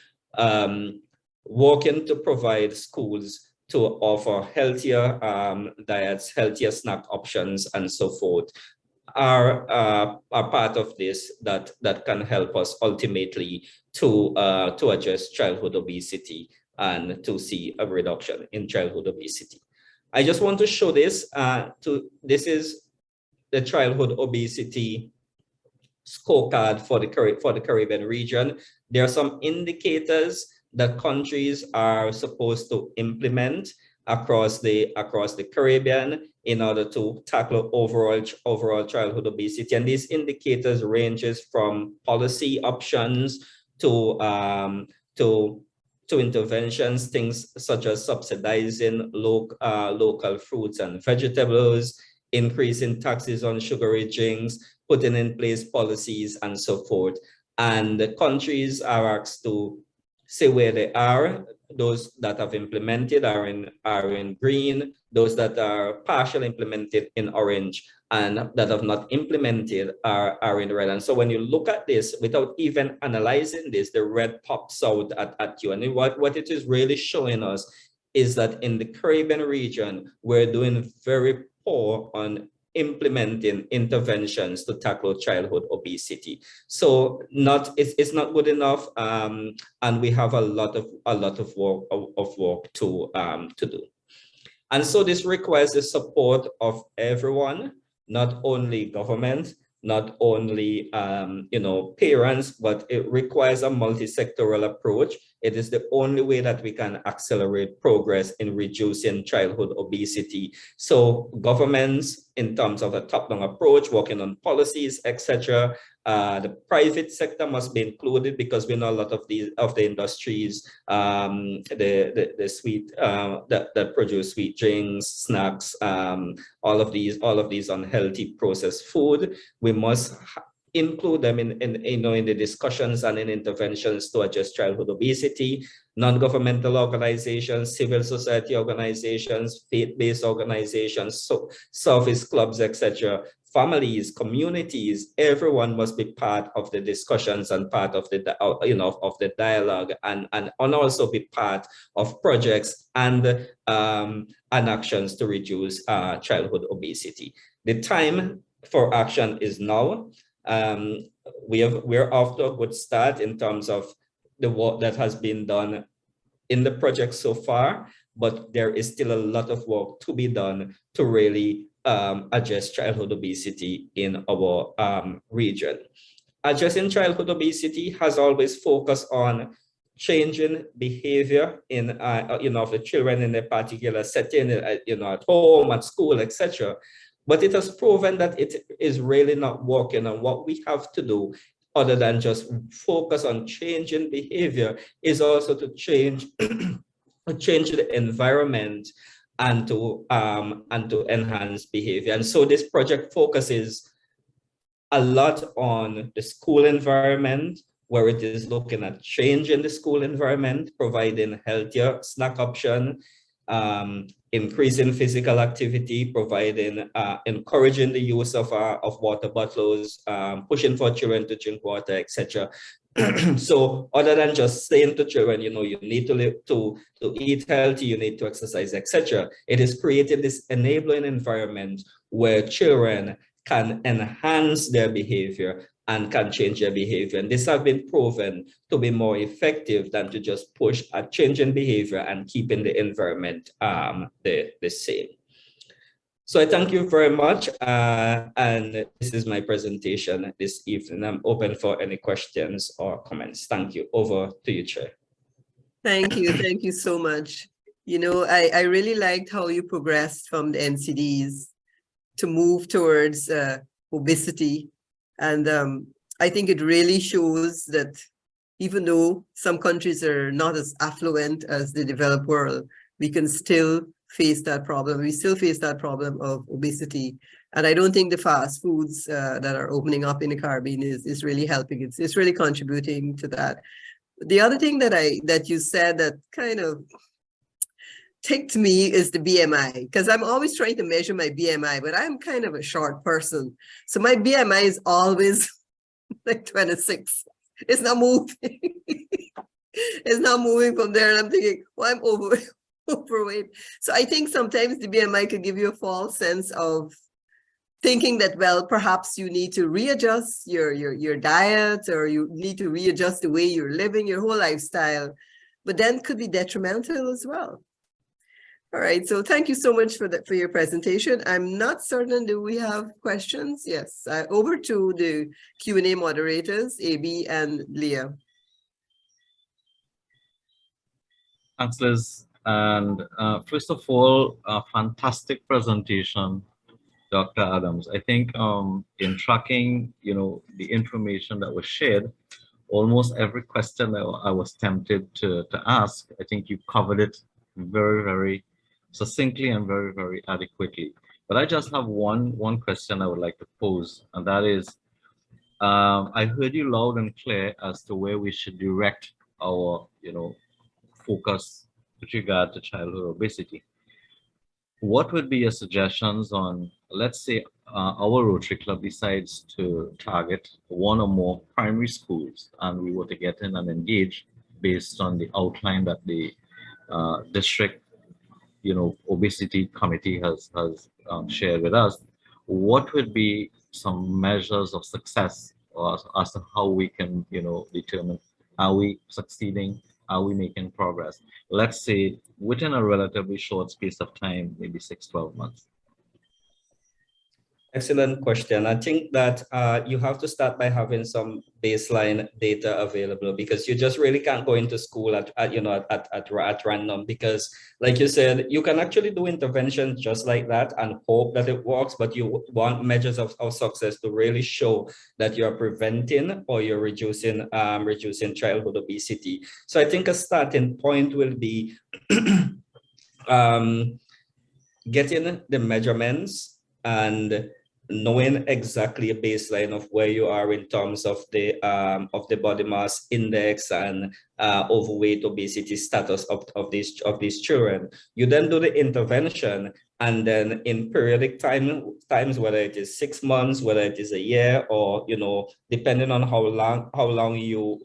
working to provide schools to offer healthier diets, healthier snack options, and so forth are part of this that can help us ultimately to address childhood obesity and to see a reduction in childhood obesity. I just want to show this. This is the childhood obesity scorecard for the Caribbean region. There are some indicators that countries are supposed to implement across the Caribbean in order to tackle overall childhood obesity. And these indicators ranges from policy options to interventions, things such as subsidizing local fruits and vegetables, increasing taxes on sugary drinks, putting in place policies, and so forth. And the countries are asked to say where they are. Those that have implemented are in green, those that are partially implemented in orange, and that have not implemented are in red. And so when you look at this without even analyzing this, the red pops out at you. And what it is really showing us is that in the Caribbean region, we're doing very poor on implementing interventions to tackle childhood obesity. So it's not good enough, and we have a lot of work to do. And so this requires the support of everyone, not only government, not only parents, but it requires a multi-sectoral approach. It is the only way that we can accelerate progress in reducing childhood obesity. So governments, in terms of a top-down approach, working on policies, etc. The private sector must be included, because we know a lot of the industries, the sweet that produce sweet drinks, snacks, all of these unhealthy processed food. We must include them in the discussions and in interventions to address childhood obesity. Non-governmental organizations, civil society organizations, faith-based organizations, service clubs, etc. Families, communities, everyone must be part of the discussions and part of the of the dialogue, and also be part of projects and actions to reduce childhood obesity. The time for action is now. We're off to a good start in terms of the work that has been done in the project so far, but there is still a lot of work to be done to really address childhood obesity in our region. Addressing childhood obesity has always focused on changing behavior in of the children in a particular setting, at home, at school, etc. But it has proven that it is really not working, and what we have to do, other than just focus on changing behavior, is also to change the environment and to enhance behavior. And so this project focuses a lot on the school environment, where it is looking at changing the school environment, providing healthier snack option, increasing physical activity, providing, encouraging the use of water bottles, pushing for children to drink water, etc. So other than just saying to children, you need to eat healthy, you need to exercise, etc., it is creating this enabling environment where children can enhance their behavior and can change their behavior. And this has been proven to be more effective than to just push a change in behavior and keeping the environment the same. So I thank you very much. And this is my presentation this evening. I'm open for any questions or comments. Thank you. Over to you, Chair. Thank you. Thank you so much. I really liked how you progressed from the NCDs to move towards obesity. And I think it really shows that even though some countries are not as affluent as the developed world, we can still face that problem. We still face that problem of obesity. And I don't think the fast foods that are opening up in the Caribbean is really helping. It's really contributing to that. The other thing that you said that kind of ticked me is the BMI, because I'm always trying to measure my BMI, but I'm kind of a short person. So my BMI is always like 26. It's not moving. It's not moving from there. And I'm thinking, well, I'm overweight. So I think sometimes the BMI could give you a false sense of thinking that, well, perhaps you need to readjust your diet, or you need to readjust the way you're living, your whole lifestyle, but then could be detrimental as well. All right, so thank you so much for your presentation. I'm not certain, do we have questions? Yes, over to the Q&A moderators, AB and Leah. Thanks, Liz. And first of all, a fantastic presentation, Dr. Adams. I think in tracking, the information that was shared, almost every question that I was tempted to ask, I think you covered it very, very succinctly and very, very adequately. But I just have one question I would like to pose, and that is, I heard you loud and clear as to where we should direct our, focus with regard to childhood obesity. What would be your suggestions on, let's say, our Rotary Club decides to target one or more primary schools, and we were to get in and engage based on the outline that the district obesity committee has shared with us. What would be some measures of success, or as to how we can determine, are we succeeding, are we making progress? Let's say within a relatively short space of time, maybe 6, 12 months. Excellent question. I think that you have to start by having some baseline data available, because you just really can't go into school at random, because like you said, you can actually do interventions just like that and hope that it works, but you want measures of success to really show that you're preventing or you're reducing childhood obesity. So I think a starting point will be getting the measurements and knowing exactly a baseline of where you are in terms of the body mass index and overweight obesity status of these children. You then do the intervention, and then in periodic times, whether it is 6 months, whether it is a year, or depending on how long you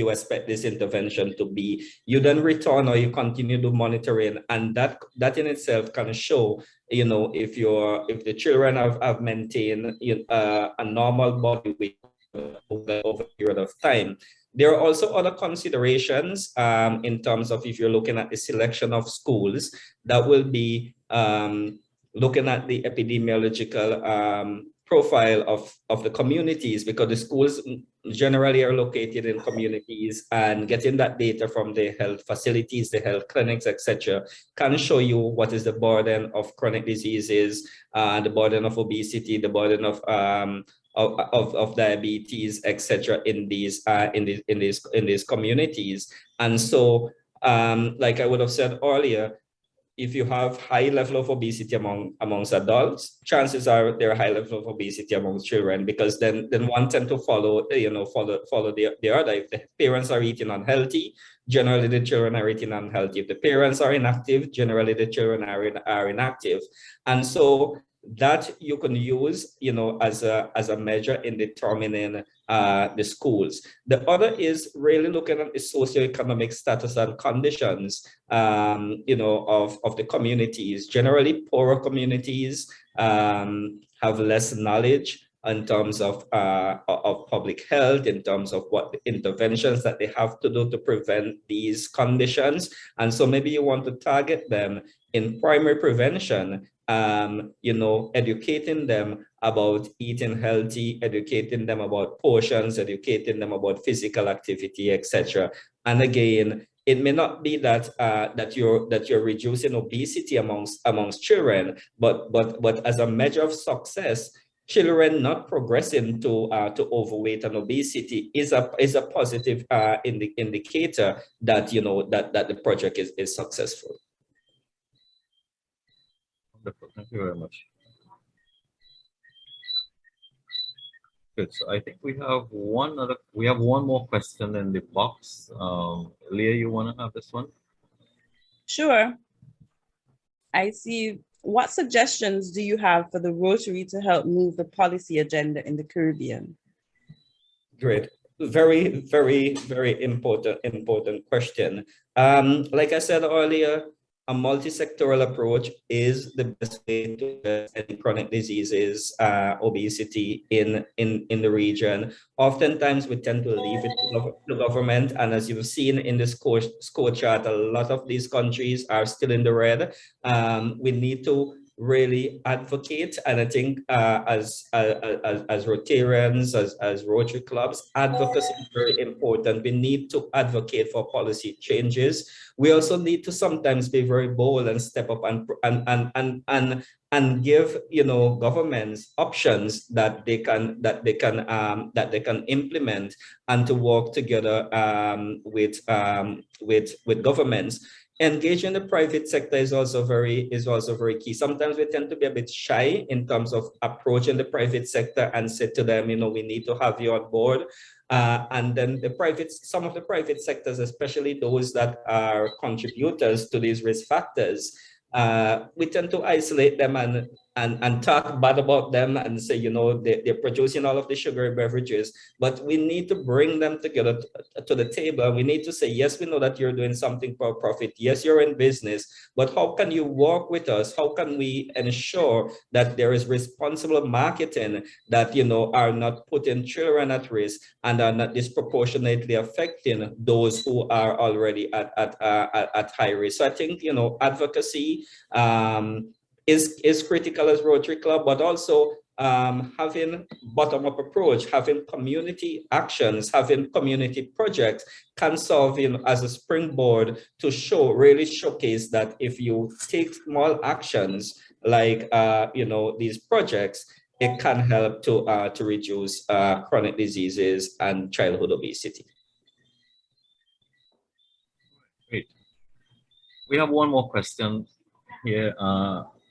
expect this intervention to be, you then return or you continue to monitoring, and that in itself can show if the children have maintained a normal body weight over a period of time. There are also other considerations in terms of if you're looking at the selection of schools, that will be looking at the epidemiological profile of the communities, because the schools generally are located in communities, and getting that data from the health facilities, the health clinics, etc., can show you what is the burden of chronic diseases, the burden of obesity, the burden of diabetes, etc., in these communities. And so, like I would have said earlier, if you have high level of obesity amongst adults, chances are there are high level of obesity amongst children, because then one tend to follow the other. If the parents are eating unhealthy, generally the children are eating unhealthy. If the parents are inactive, generally the children are inactive. And so that you can use, as a measure in determining the schools. The other is really looking at the socioeconomic status and conditions, of the communities. Generally, poorer communities have less knowledge in terms of public health, in terms of what the interventions that they have to do to prevent these conditions. And so maybe you want to target them in primary prevention, educating them about eating healthy, educating them about portions, educating them about physical activity, etc. And again, it may not be that you're reducing obesity amongst children, but as a measure of success, children not progressing to overweight and obesity is a positive indicator that that the project is successful. Wonderful. Thank you very much. Good. So I think we have one more question in the box. Leah, you want to have this one? Sure. I see. What suggestions do you have for the Rotary to help move the policy agenda in the Caribbean? Great. Very, very, very important question. Like I said earlier, a multi-sectoral approach is the best way to address any chronic diseases, obesity in the region. Oftentimes, we tend to leave it to government, and as you've seen in the score chart, a lot of these countries are still in the red. We need to really advocate, and I think as Rotarians, as Rotary clubs, advocacy is very important. We need to advocate for policy changes. We also need to sometimes be very bold and step up and give governments options that they can implement, and to work together with governments. Engaging the private sector is also very key. Sometimes we tend to be a bit shy in terms of approaching the private sector and say to them, we need to have you on board. And then some of the private sectors, especially those that are contributors to these risk factors, we tend to isolate them and talk bad about them and say, you know, they're producing all of the sugary beverages, but we need to bring them together to the table. We need to say, yes, we know that you're doing something for profit. Yes, you're in business, but how can you work with us? How can we ensure that there is responsible marketing that, you know, are not putting children at risk and are not disproportionately affecting those who are already at high risk? So I think, you know, advocacy is critical as Rotary Club, but also having bottom-up approach, having community actions, having community projects can serve as a springboard to really showcase that if you take small actions like you know, these projects, it can help to reduce chronic diseases and childhood obesity. Great. We have one more question here.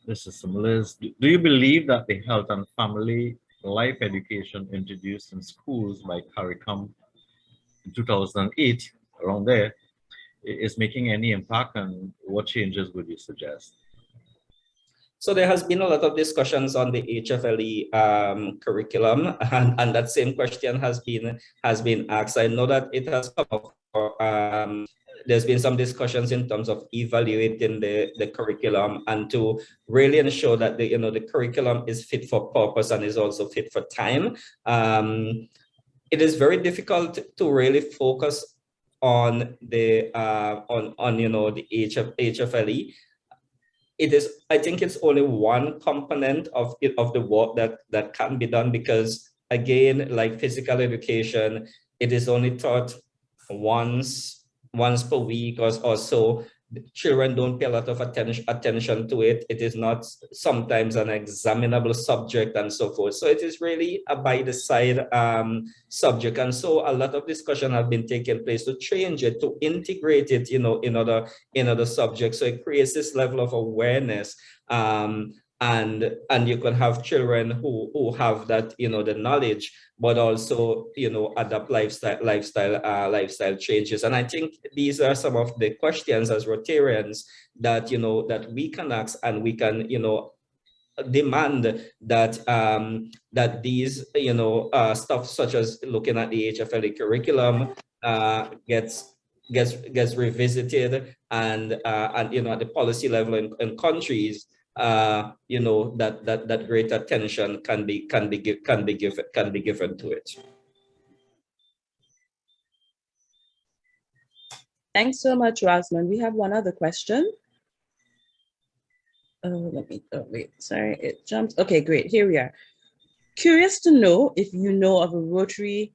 This is from Liz. Do you believe that the health and family life education introduced in schools by CARICOM in 2008, around there, is making any impact, and what changes would you suggest? So there has been a lot of discussions on the HFLE curriculum, and that same question has been asked. I know that it has come up for, there's been some discussions in terms of evaluating the curriculum and to really ensure that the curriculum is fit for purpose and is also fit for time. It is very difficult to really focus on the the HFLE. It is, I think it's only one component of the work that can be done, because again, like physical education, it is only taught once per week or so. Children don't pay a lot of attention to it. It is not sometimes an examinable subject and so forth. So it is really a by the side subject. And so a lot of discussion have been taking place to change it, to integrate it, in other subjects. So it creates this level of awareness. And you can have children who have that, the knowledge, but also, adapt lifestyle changes. And I think these are some of the questions as Rotarians that, that we can ask, and we can, demand that that these, stuff such as looking at the HFLE curriculum gets revisited, and at the policy level in countries, that great attention can be given to it. Thanks so much, Rosamond. We have one other question. Sorry, it jumped. Okay, great. Here we are. Curious to know if you know of a Rotary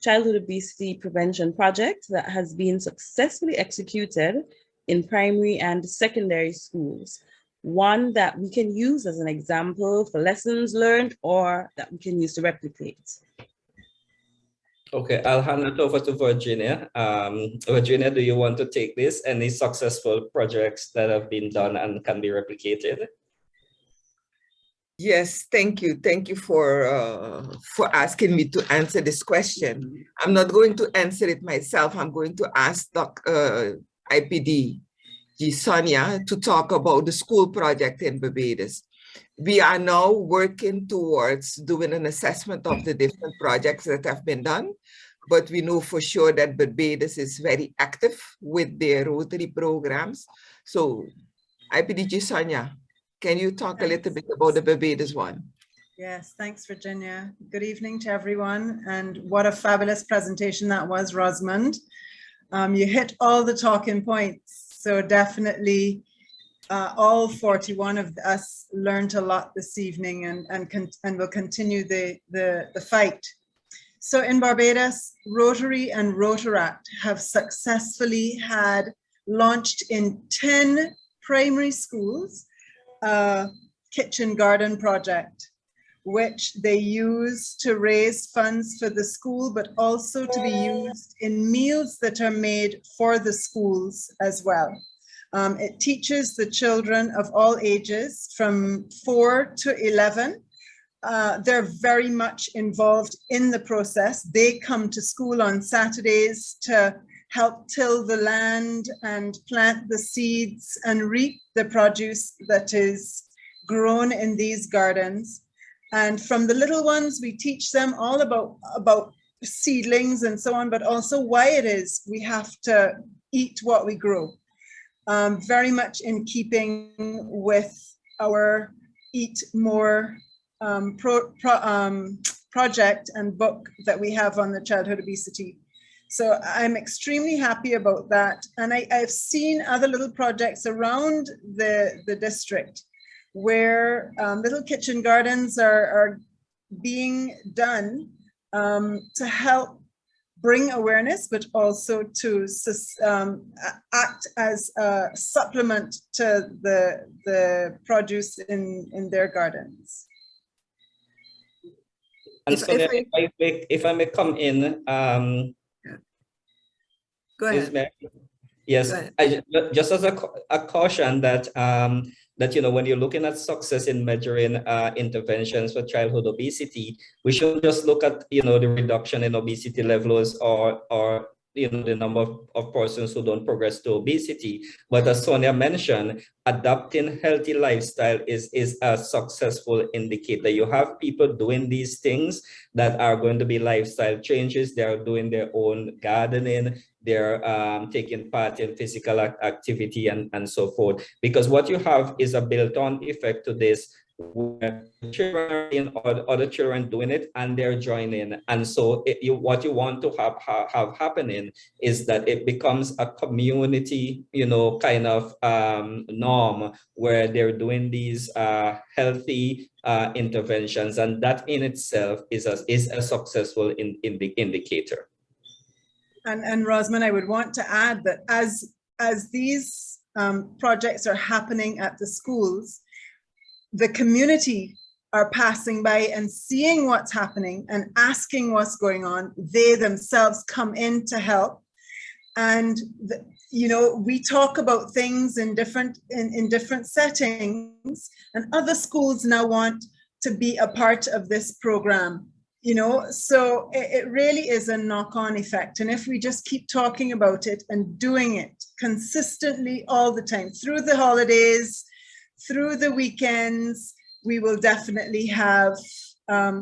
childhood obesity prevention project that has been successfully executed in primary and secondary schools. One that we can use as an example for lessons learned, or that we can use to replicate. Okay, I'll hand it over to Virginia. Virginia, do you want to take this? Any successful projects that have been done and can be replicated? Yes, thank you. Thank you for asking me to answer this question. I'm not going to answer it myself. I'm going to ask IPD Sonia to talk about the school project in Barbados. We are now working towards doing an assessment of the different projects that have been done, but we know for sure that Barbados is very active with their Rotary programs. So IPDG Sonia, can you talk a little bit about the Barbados one? Yes, thanks, Virginia. Good evening to everyone. And what a fabulous presentation that was, Rosamond. You hit all the talking points. So definitely all 41 of us learned a lot this evening, and will continue the fight. So in Barbados, Rotary and Rotaract have successfully launched in 10 primary schools a kitchen garden project, which they use to raise funds for the school, but also to be used in meals that are made for the schools as well. It teaches the children of all ages from 4 to 11. They're very much involved in the process. They come to school on Saturdays to help till the land and plant the seeds and reap the produce that is grown in these gardens. And from the little ones, we teach them all about seedlings and so on, but also why it is we have to eat what we grow. Very much in keeping with our Eat More project and book that we have on the childhood obesity. So I'm extremely happy about that. And I've seen other little projects around the district where little kitchen gardens are being done to help bring awareness, but also to act as a supplement to the produce in their gardens. And Sonia, if I may come in, Go ahead. Yes, Go ahead. just as a caution that that when you're looking at success in measuring interventions for childhood obesity, we shouldn't just look at the reduction in obesity levels or the number of persons who don't progress to obesity. But as Sonia mentioned, adopting healthy lifestyle is a successful indicator. You have people doing these things that are going to be lifestyle changes. They are doing their own gardening. They're taking part in physical activity and so forth. Because what you have is a built-on effect to this, where children or other children doing it and they're joining. And so what you want to have happening is that it becomes a community, kind of norm where they're doing these healthy interventions. And that in itself is a successful indicator. And Rosamond, I would want to add that as these projects are happening at the schools, the community are passing by and seeing what's happening and asking what's going on. They themselves come in to help. And we talk about things in different settings, and other schools now want to be a part of this program. So it really is a knock-on effect. And if we just keep talking about it and doing it consistently all the time, through the holidays, through the weekends, we will definitely have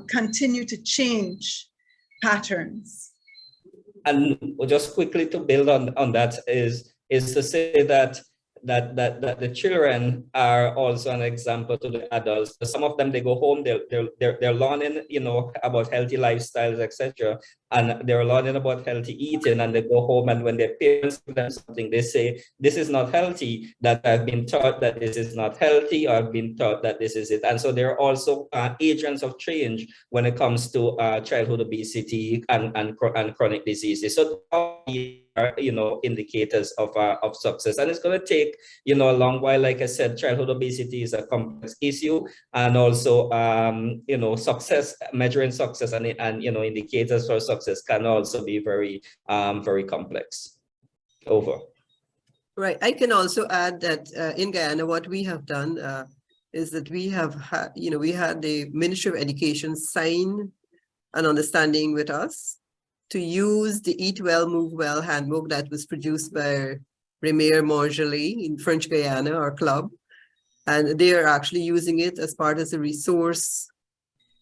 continue to change patterns. And just quickly to build on that is to say that the children are also an example to the adults. Some of them, they go home, they're learning, about healthy lifestyles, etc. And they're learning about healthy eating, and they go home, and when their parents give them something, they say, this is not healthy, that I've been taught that this is not healthy, or I've been taught that this is it. And so they're also agents of change when it comes to childhood obesity and chronic diseases. So are, indicators of success. And it's going to take, a long while. Like I said, childhood obesity is a complex issue, and also, success, measuring success and indicators for success can also be very, very complex. Over. Right. I can also add that in Guyana, what we have done is that we have had, we had the Ministry of Education sign an understanding with us to use the Eat Well, Move Well handbook that was produced by Remier Marjolais in French Guyana, our club. And they are actually using it as part of a resource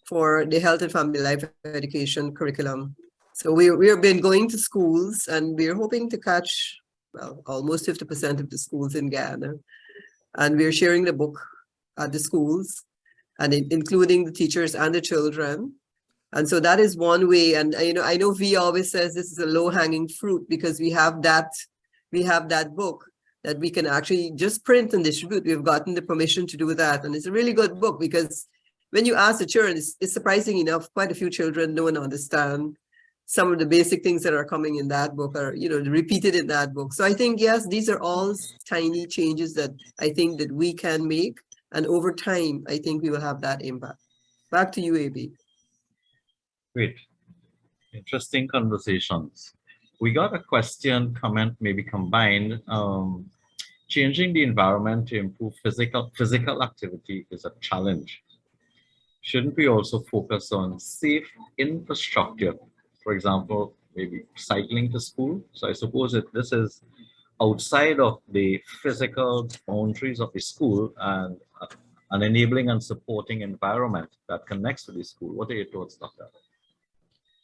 for the health and family life education curriculum. So we have been going to schools, and we're hoping to catch, well, almost 50% of the schools in Guyana. And we're sharing the book at the schools, and including the teachers and the children. And so that is one way. And I know V always says this is a low-hanging fruit, because we have that book that we can actually just print and distribute. We've gotten the permission to do that. And it's a really good book, because when you ask the children, it's surprising enough, quite a few children don't understand some of the basic things that are coming in that book, or repeated in that book. So I think, yes, these are all tiny changes that I think that we can make. And over time, I think we will have that impact. Back to you, AB. Great. Interesting conversations. We got a question, comment, maybe combined. Changing the environment to improve physical activity is a challenge. Shouldn't we also focus on safe infrastructure? For example, maybe cycling to school. So I suppose if this is outside of the physical boundaries of the school, and an enabling and supporting environment that connects to the school. What are your thoughts, Dr.?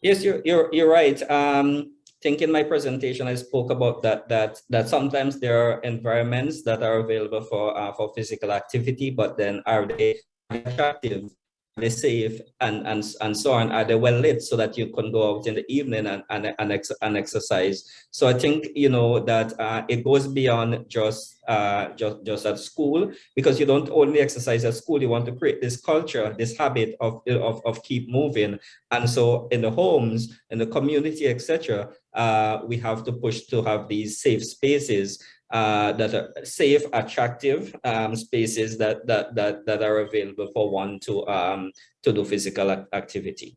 Yes, you're right. I think in my presentation I spoke about that sometimes there are environments that are available for physical activity, but then are they attractive? Are they safe and so on? Are they well lit so that you can go out in the evening and exercise? So I think that it goes beyond just at school, because you don't only exercise at school. You want to create this culture, this habit of keep moving. And so in the homes, in the community, etc., we have to push to have these safe spaces that are safe, attractive spaces that are available for one to do physical activity.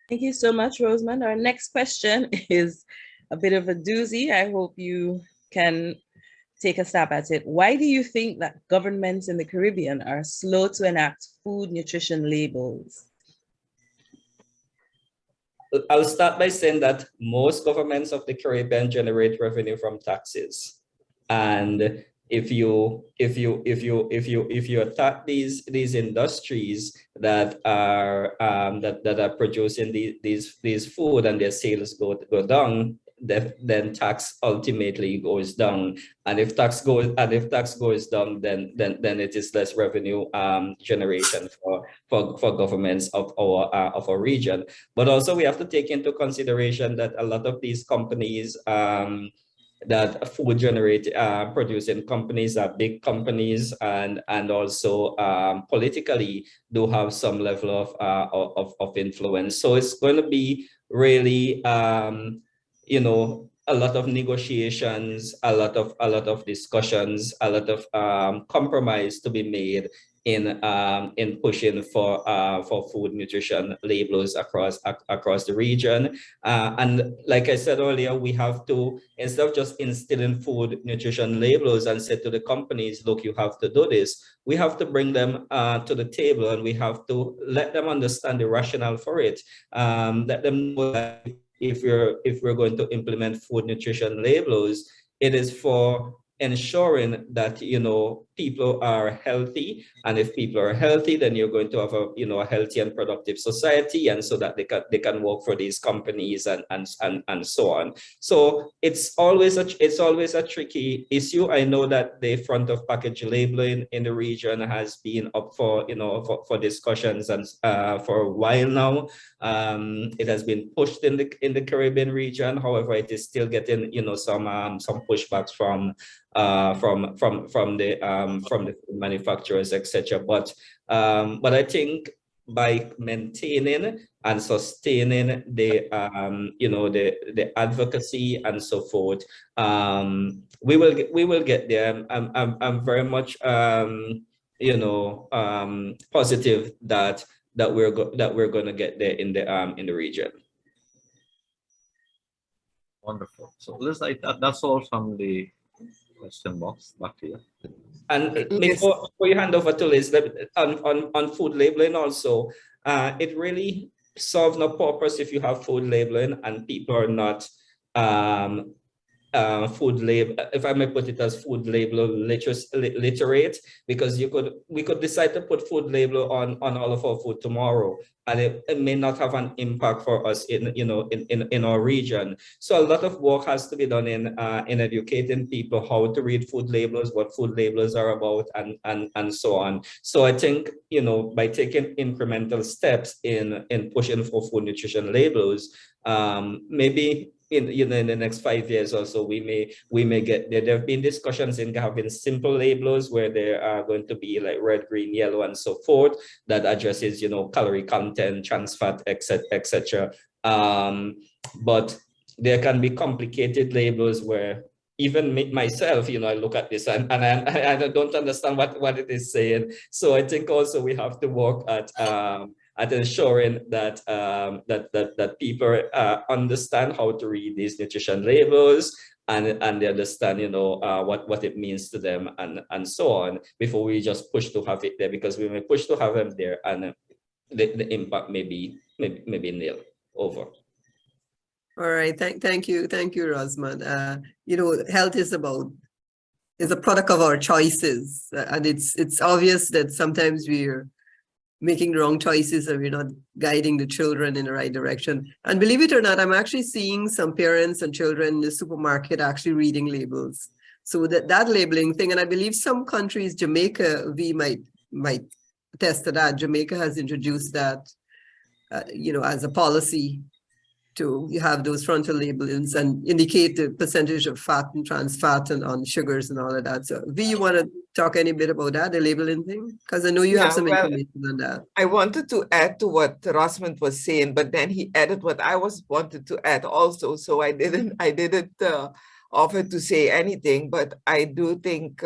Thank you so much, Rosamond. Our next question is a bit of a doozy. I hope you can take a stab at it. Why do you think that governments in the Caribbean are slow to enact food nutrition labels? I'll start by saying that most governments of the Caribbean generate revenue from taxes, and if you attack these industries that are producing these food and their sales go down, then tax ultimately goes down, and if tax goes down, then it is less revenue generation for governments of our region. But also we have to take into consideration that a lot of these companies that food producing companies are big companies, and also politically do have some level of influence. So it's going to be really a lot of negotiations, a lot of discussions, a lot of compromise to be made in pushing for food nutrition labels across the region. And like I said earlier, we have to, instead of just instilling food nutrition labels and say to the companies, look, you have to do this, we have to bring them to the table, and we have to let them understand the rationale for it. Let them know that if we're going to implement food nutrition labels, it is for ensuring that people are healthy, and if people are healthy, then you're going to have a healthy and productive society, and so that they can work for these companies and so on. So it's always a tricky issue. I know that the front of package labeling in the region has been up for discussions and for a while now. It has been pushed in the Caribbean region. However, it is still getting some pushbacks from the manufacturers, etc. But I think by maintaining and sustaining the advocacy and so forth, we will get there. I'm very much positive that we're going to get there in the region. Wonderful. So Liz, that's all from the question box. Back to you. And before you hand over to Liz, on food labeling also, it really serves no purpose if you have food labeling and people are not food label, if I may put it as food label literate, because we could decide to put food label on all of our food tomorrow, and it may not have an impact for us in our region. So a lot of work has to be done in educating people how to read food labels, what food labels are about, and so on. So I think by taking incremental steps in pushing for food nutrition labels, maybe in the next 5 years or so, we may get there. There have been discussions in having simple labels where there are going to be like red, green, yellow, and so forth, that addresses calorie content, trans fat, etc. But there can be complicated labels where even myself, I look at this and I don't understand what it is saying. So I think also we have to work at ensuring that that people understand how to read these nutrition labels, and they understand what it means to them, and so on, before we just push to have it there, because we may push to have them there and the impact may be nil. Over. All right, thank you, Rosamond. Health is about is a product of our choices. And it's obvious that sometimes we're making the wrong choices and we're not guiding the children in the right direction. And believe it or not, I'm actually seeing some parents and children in the supermarket actually reading labels. So that labeling thing, and I believe some countries, Jamaica, we might attest to that. Jamaica has introduced that, as a policy to have those frontal labelings and indicate the percentage of fat and trans fat and on sugars and all of that. So, V, you want to talk any bit about that, the labeling thing? Because I know you have some information on that. I wanted to add to what Rosmond was saying, but then he added what I wanted to add also. So I didn't offer to say anything, but I do think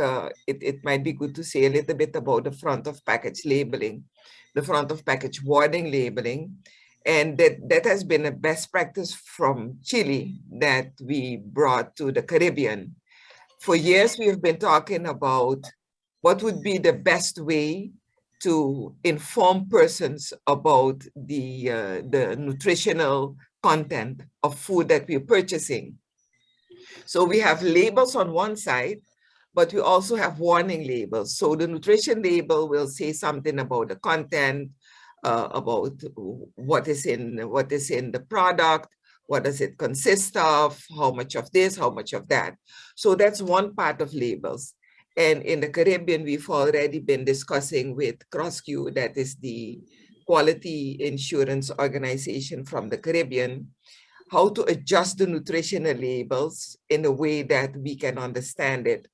it might be good to say a little bit about the front of package labeling, the front of package warning labeling. And that has been a best practice from Chile that we brought to the Caribbean. For years, we have been talking about what would be the best way to inform persons about the nutritional content of food that we're purchasing. So we have labels on one side, but we also have warning labels. So the nutrition label will say something about the content, about what is in the product, what does it consist of, how much of this, how much of that. So that's one part of labels. And in the Caribbean, we've already been discussing with CrossQ, that is the quality insurance organization from the Caribbean, how to adjust the nutritional labels in a way that we can understand it.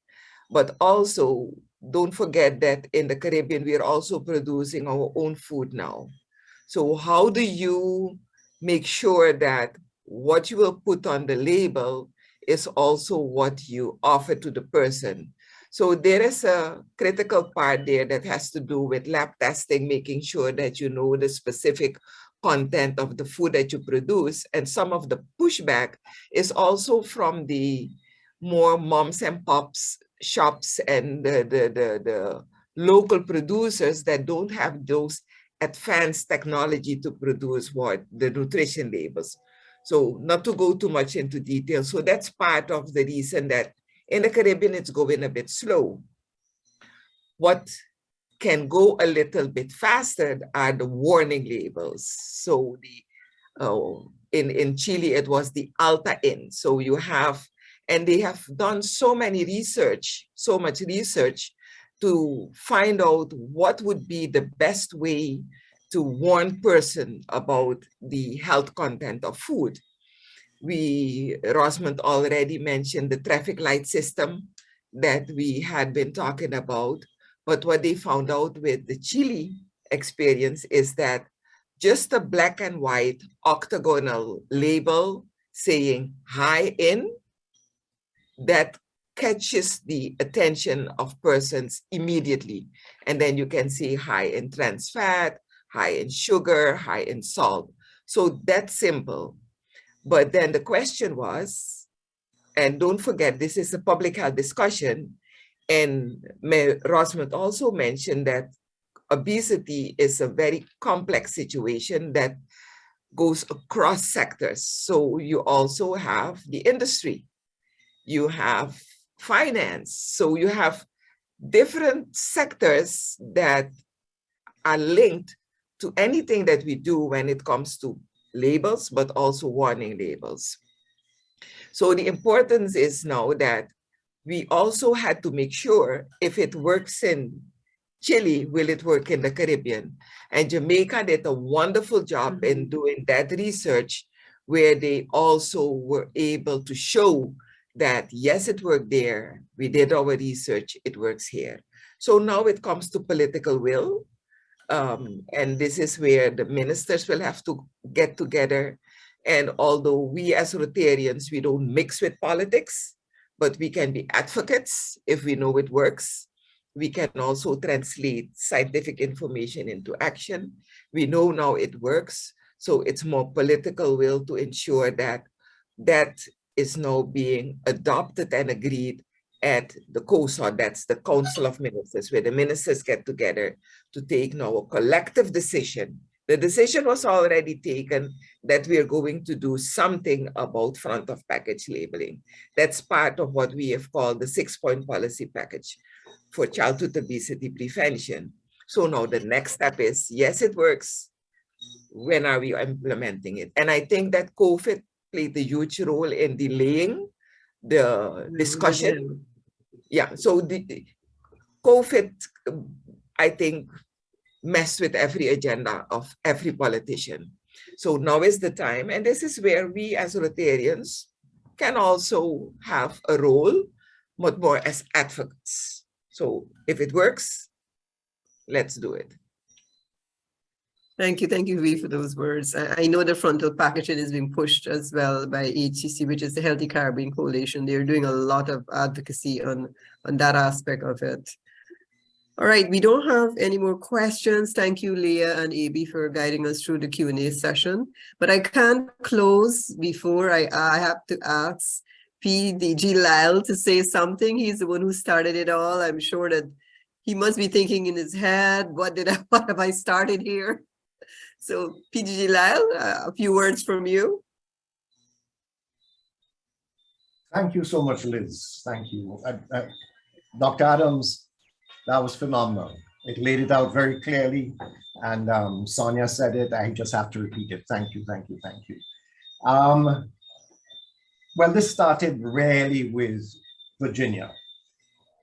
But also, don't forget that in the Caribbean, we are also producing our own food now. So how do you make sure that what you will put on the label is also what you offer to the person? So there is a critical part there that has to do with lab testing, making sure that you know the specific content of the food that you produce. And some of the pushback is also from the more moms and pops shops and the local producers that don't have those advanced technology to produce what the nutrition labels. So not to go too much into detail. So that's part of the reason that in the Caribbean, it's going a bit slow. What can go a little bit faster are the warning labels. So in Chile, it was the Alta In. So you have, and they have done so much research to find out what would be the best way to warn person about the health content of food. Rosmond already mentioned the traffic light system that we had been talking about, but what they found out with the Chile experience is that just a black and white octagonal label saying high in, that catches the attention of persons immediately. And then you can see high in trans fat, high in sugar, high in salt. So that's simple. But then the question was, and don't forget, this is a public health discussion, and Rosmond also mentioned that obesity is a very complex situation that goes across sectors. So you also have the industry, you have finance, so you have different sectors that are linked to anything that we do when it comes to labels, but also warning labels. So the importance is now that we also had to make sure if it works in Chile, will it work in the Caribbean? And Jamaica did a wonderful job in doing that research, where they also were able to show that, yes, it worked there. We did our research, it works here. So now it comes to political will. And this is where the ministers will have to get together. And although we as Rotarians, we don't mix with politics, but we can be advocates if we know it works. We can also translate scientific information into action. We know now it works. So it's more political will to ensure that that is now being adopted and agreed at the COSOD, that's the Council of Ministers, where the ministers get together to take now a collective decision The decision was already taken that we are going to do something about front of package labeling. That's part of what we have called the 6-point policy package for childhood obesity prevention. So now the next step is, yes, it works. When are we implementing it? And I think that COVID played a huge role in delaying the discussion. Yeah, so the COVID, I think, messed with every agenda of every politician. So now is the time, and this is where we as Rotarians can also have a role, but more as advocates. So if it works, let's do it. Thank you, V, for those words. I know the frontal packaging is being pushed as well by HCC, which is the Healthy Caribbean Coalition. They're doing a lot of advocacy on that aspect of it. All right, we don't have any more questions. Thank you, Leah and AB, for guiding us through the Q&A session. But I can't close before I have to ask PDG Lyle to say something. He's the one who started it all. I'm sure that he must be thinking in his head, what have I started here? So PDG Lyle, a few words from you. Thank you so much, Liz. Thank you. Dr. Adams, that was phenomenal. It laid it out very clearly, and Sonia said it. I just have to repeat it. Thank you, thank you, thank you. Well, this started really with Virginia.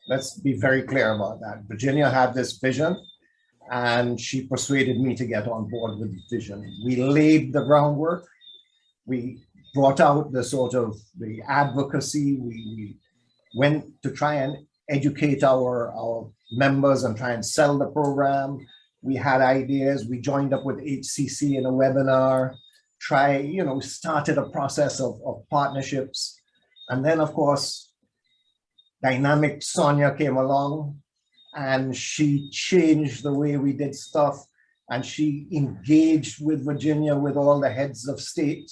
Let's be very clear about that. Virginia had this vision, and she persuaded me to get on board with the vision. We laid the groundwork. We brought out the sort of the advocacy. We went to try and educate our members and try and sell the program. We had ideas. We joined up with HCC in a webinar, started a process of partnerships. And then, of course, dynamic Sonia came along, and she changed the way we did stuff. And she engaged with Virginia, with all the heads of state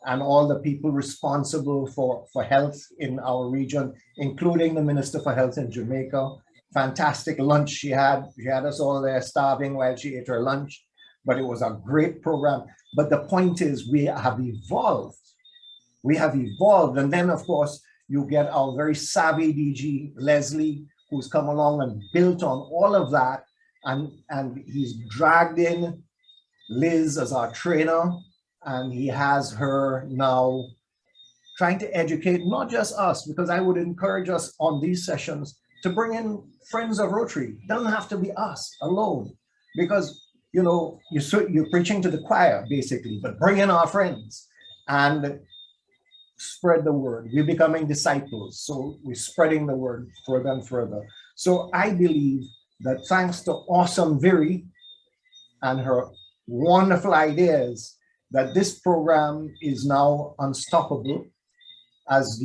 and all the people responsible for health in our region, including the Minister for Health in Jamaica. Fantastic lunch she had. She had us all there starving while she ate her lunch, but it was a great program. But the point is, we have evolved. We have evolved. And then, of course, you get our very savvy DG, Leslie, who's come along and built on all of that. And he's dragged in Liz as our trainer, and he has her now trying to educate not just us, because I would encourage us on these sessions to bring in friends of Rotary. It doesn't have to be us alone, because you're preaching to the choir basically, but bring in our friends and spread the word. We're becoming disciples, so we're spreading the word further and further. So I believe that thanks to awesome Viri and her wonderful ideas, that this program is now unstoppable. As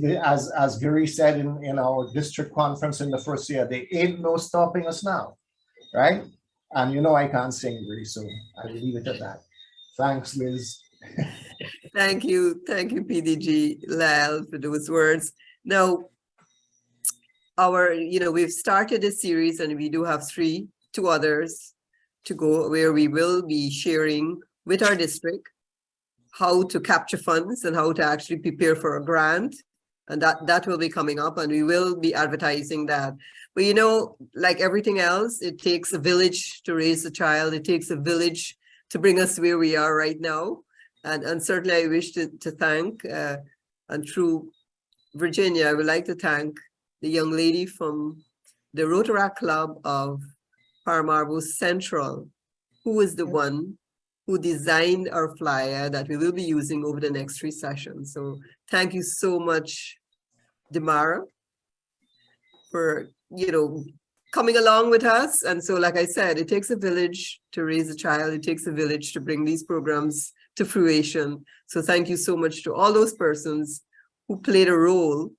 Viri said in our district conference in the first year, there ain't no stopping us now, right? And I can't sing, Viri, so I'll leave it at that. Thanks, Liz. Thank you, PDG Lyle, for those words. Now, we've started a series, and we do have two others to go, where we will be sharing with our district how to capture funds and how to actually prepare for a grant. And that will be coming up, and we will be advertising that. But like everything else, it takes a village to raise a child. It takes a village to bring us where we are right now. And certainly I wish to thank, and through Virginia, I would like to thank the young lady from the Rotary Club of Paramaribo Central, who was the one who designed our flyer that we will be using over the next 3 sessions. So thank you so much, Demara, for, coming along with us. And so, like I said, it takes a village to raise a child. It takes a village to bring these programs to fruition. So thank you so much to all those persons who played a role.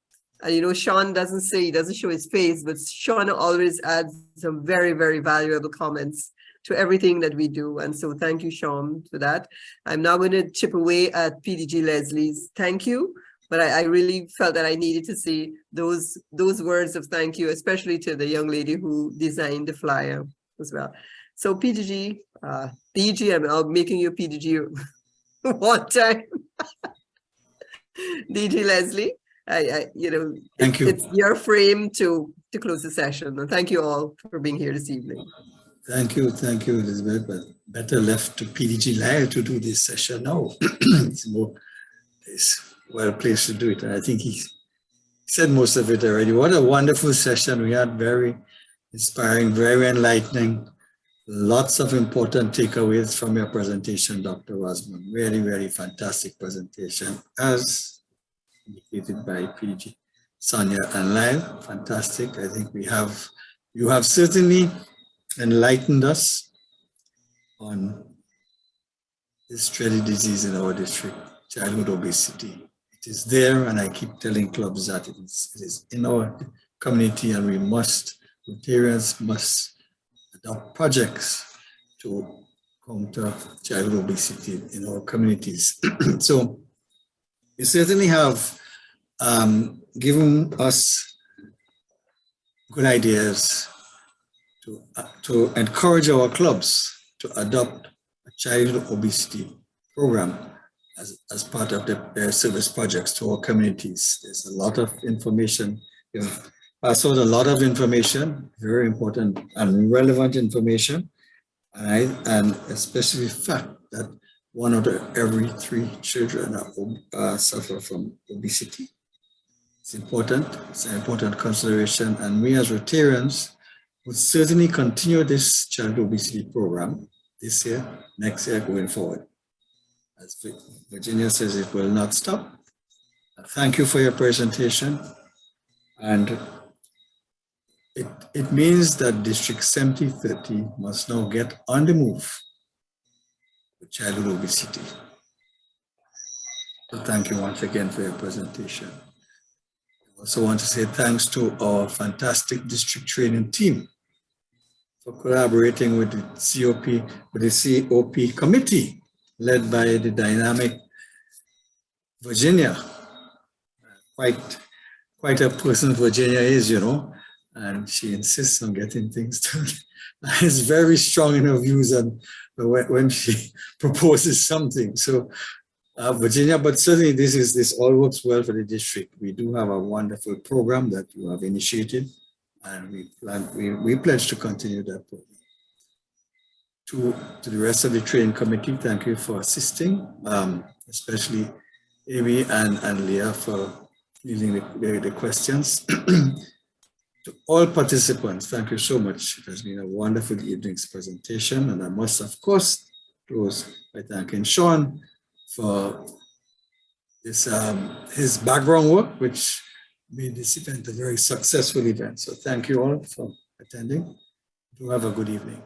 And Sean doesn't show his face, but Sean always adds some very, very valuable comments to everything that we do. And so thank you, Sean, for that. I'm now going to chip away at PDG Leslie's thank you, but I really felt that I needed to say those words of thank you, especially to the young lady who designed the flyer as well. So PDG, DG, I'm making you PDG one time. DG Leslie, Thank you. it's your frame to close the session. And thank you all for being here this evening. Thank you, Elizabeth. But better left to PDG Lyle to do this session now. It's well placed to do it. And I think he said most of it already. What a wonderful session we had. Very inspiring, very enlightening. Lots of important takeaways from your presentation, Dr. Rosman. Really, really fantastic presentation, as indicated by PG, Sonia and Lyle. Fantastic. I think you have certainly enlightened us on this dreaded disease in our district, childhood obesity. It is there, and I keep telling clubs that it is in our community, and Rotarians must adopt projects to counter childhood obesity in our communities. So you certainly have given us good ideas to encourage our clubs to adopt a childhood obesity program as part of their service projects to our communities. There's a lot of information. Passed out a lot of information, very important and relevant information, and especially the fact that 1 out of every 3 children suffer from obesity. It's important. It's an important consideration, and we as Rotarians would certainly continue this child obesity program this year, next year, going forward. As Virginia says, it will not stop. Thank you for your presentation, and it means that District 7030 must now get on the move with childhood obesity. So thank you once again for your presentation. I also want to say thanks to our fantastic district training team for collaborating with the COP committee led by the dynamic Virginia. Quite a person Virginia is, and she insists on getting things done. Is very strong in her views and when she proposes something. So Virginia, but certainly this all works well for the district. We do have a wonderful program that you have initiated, and we pledge to continue that program. To the rest of the training committee, thank you for assisting, especially Amy and Leah for leading the questions. To all participants, thank you so much. It has been a wonderful evening's presentation, and I must, of course, close by thanking Sean for his background work, which made this event a very successful event. So thank you all for attending. Do have a good evening.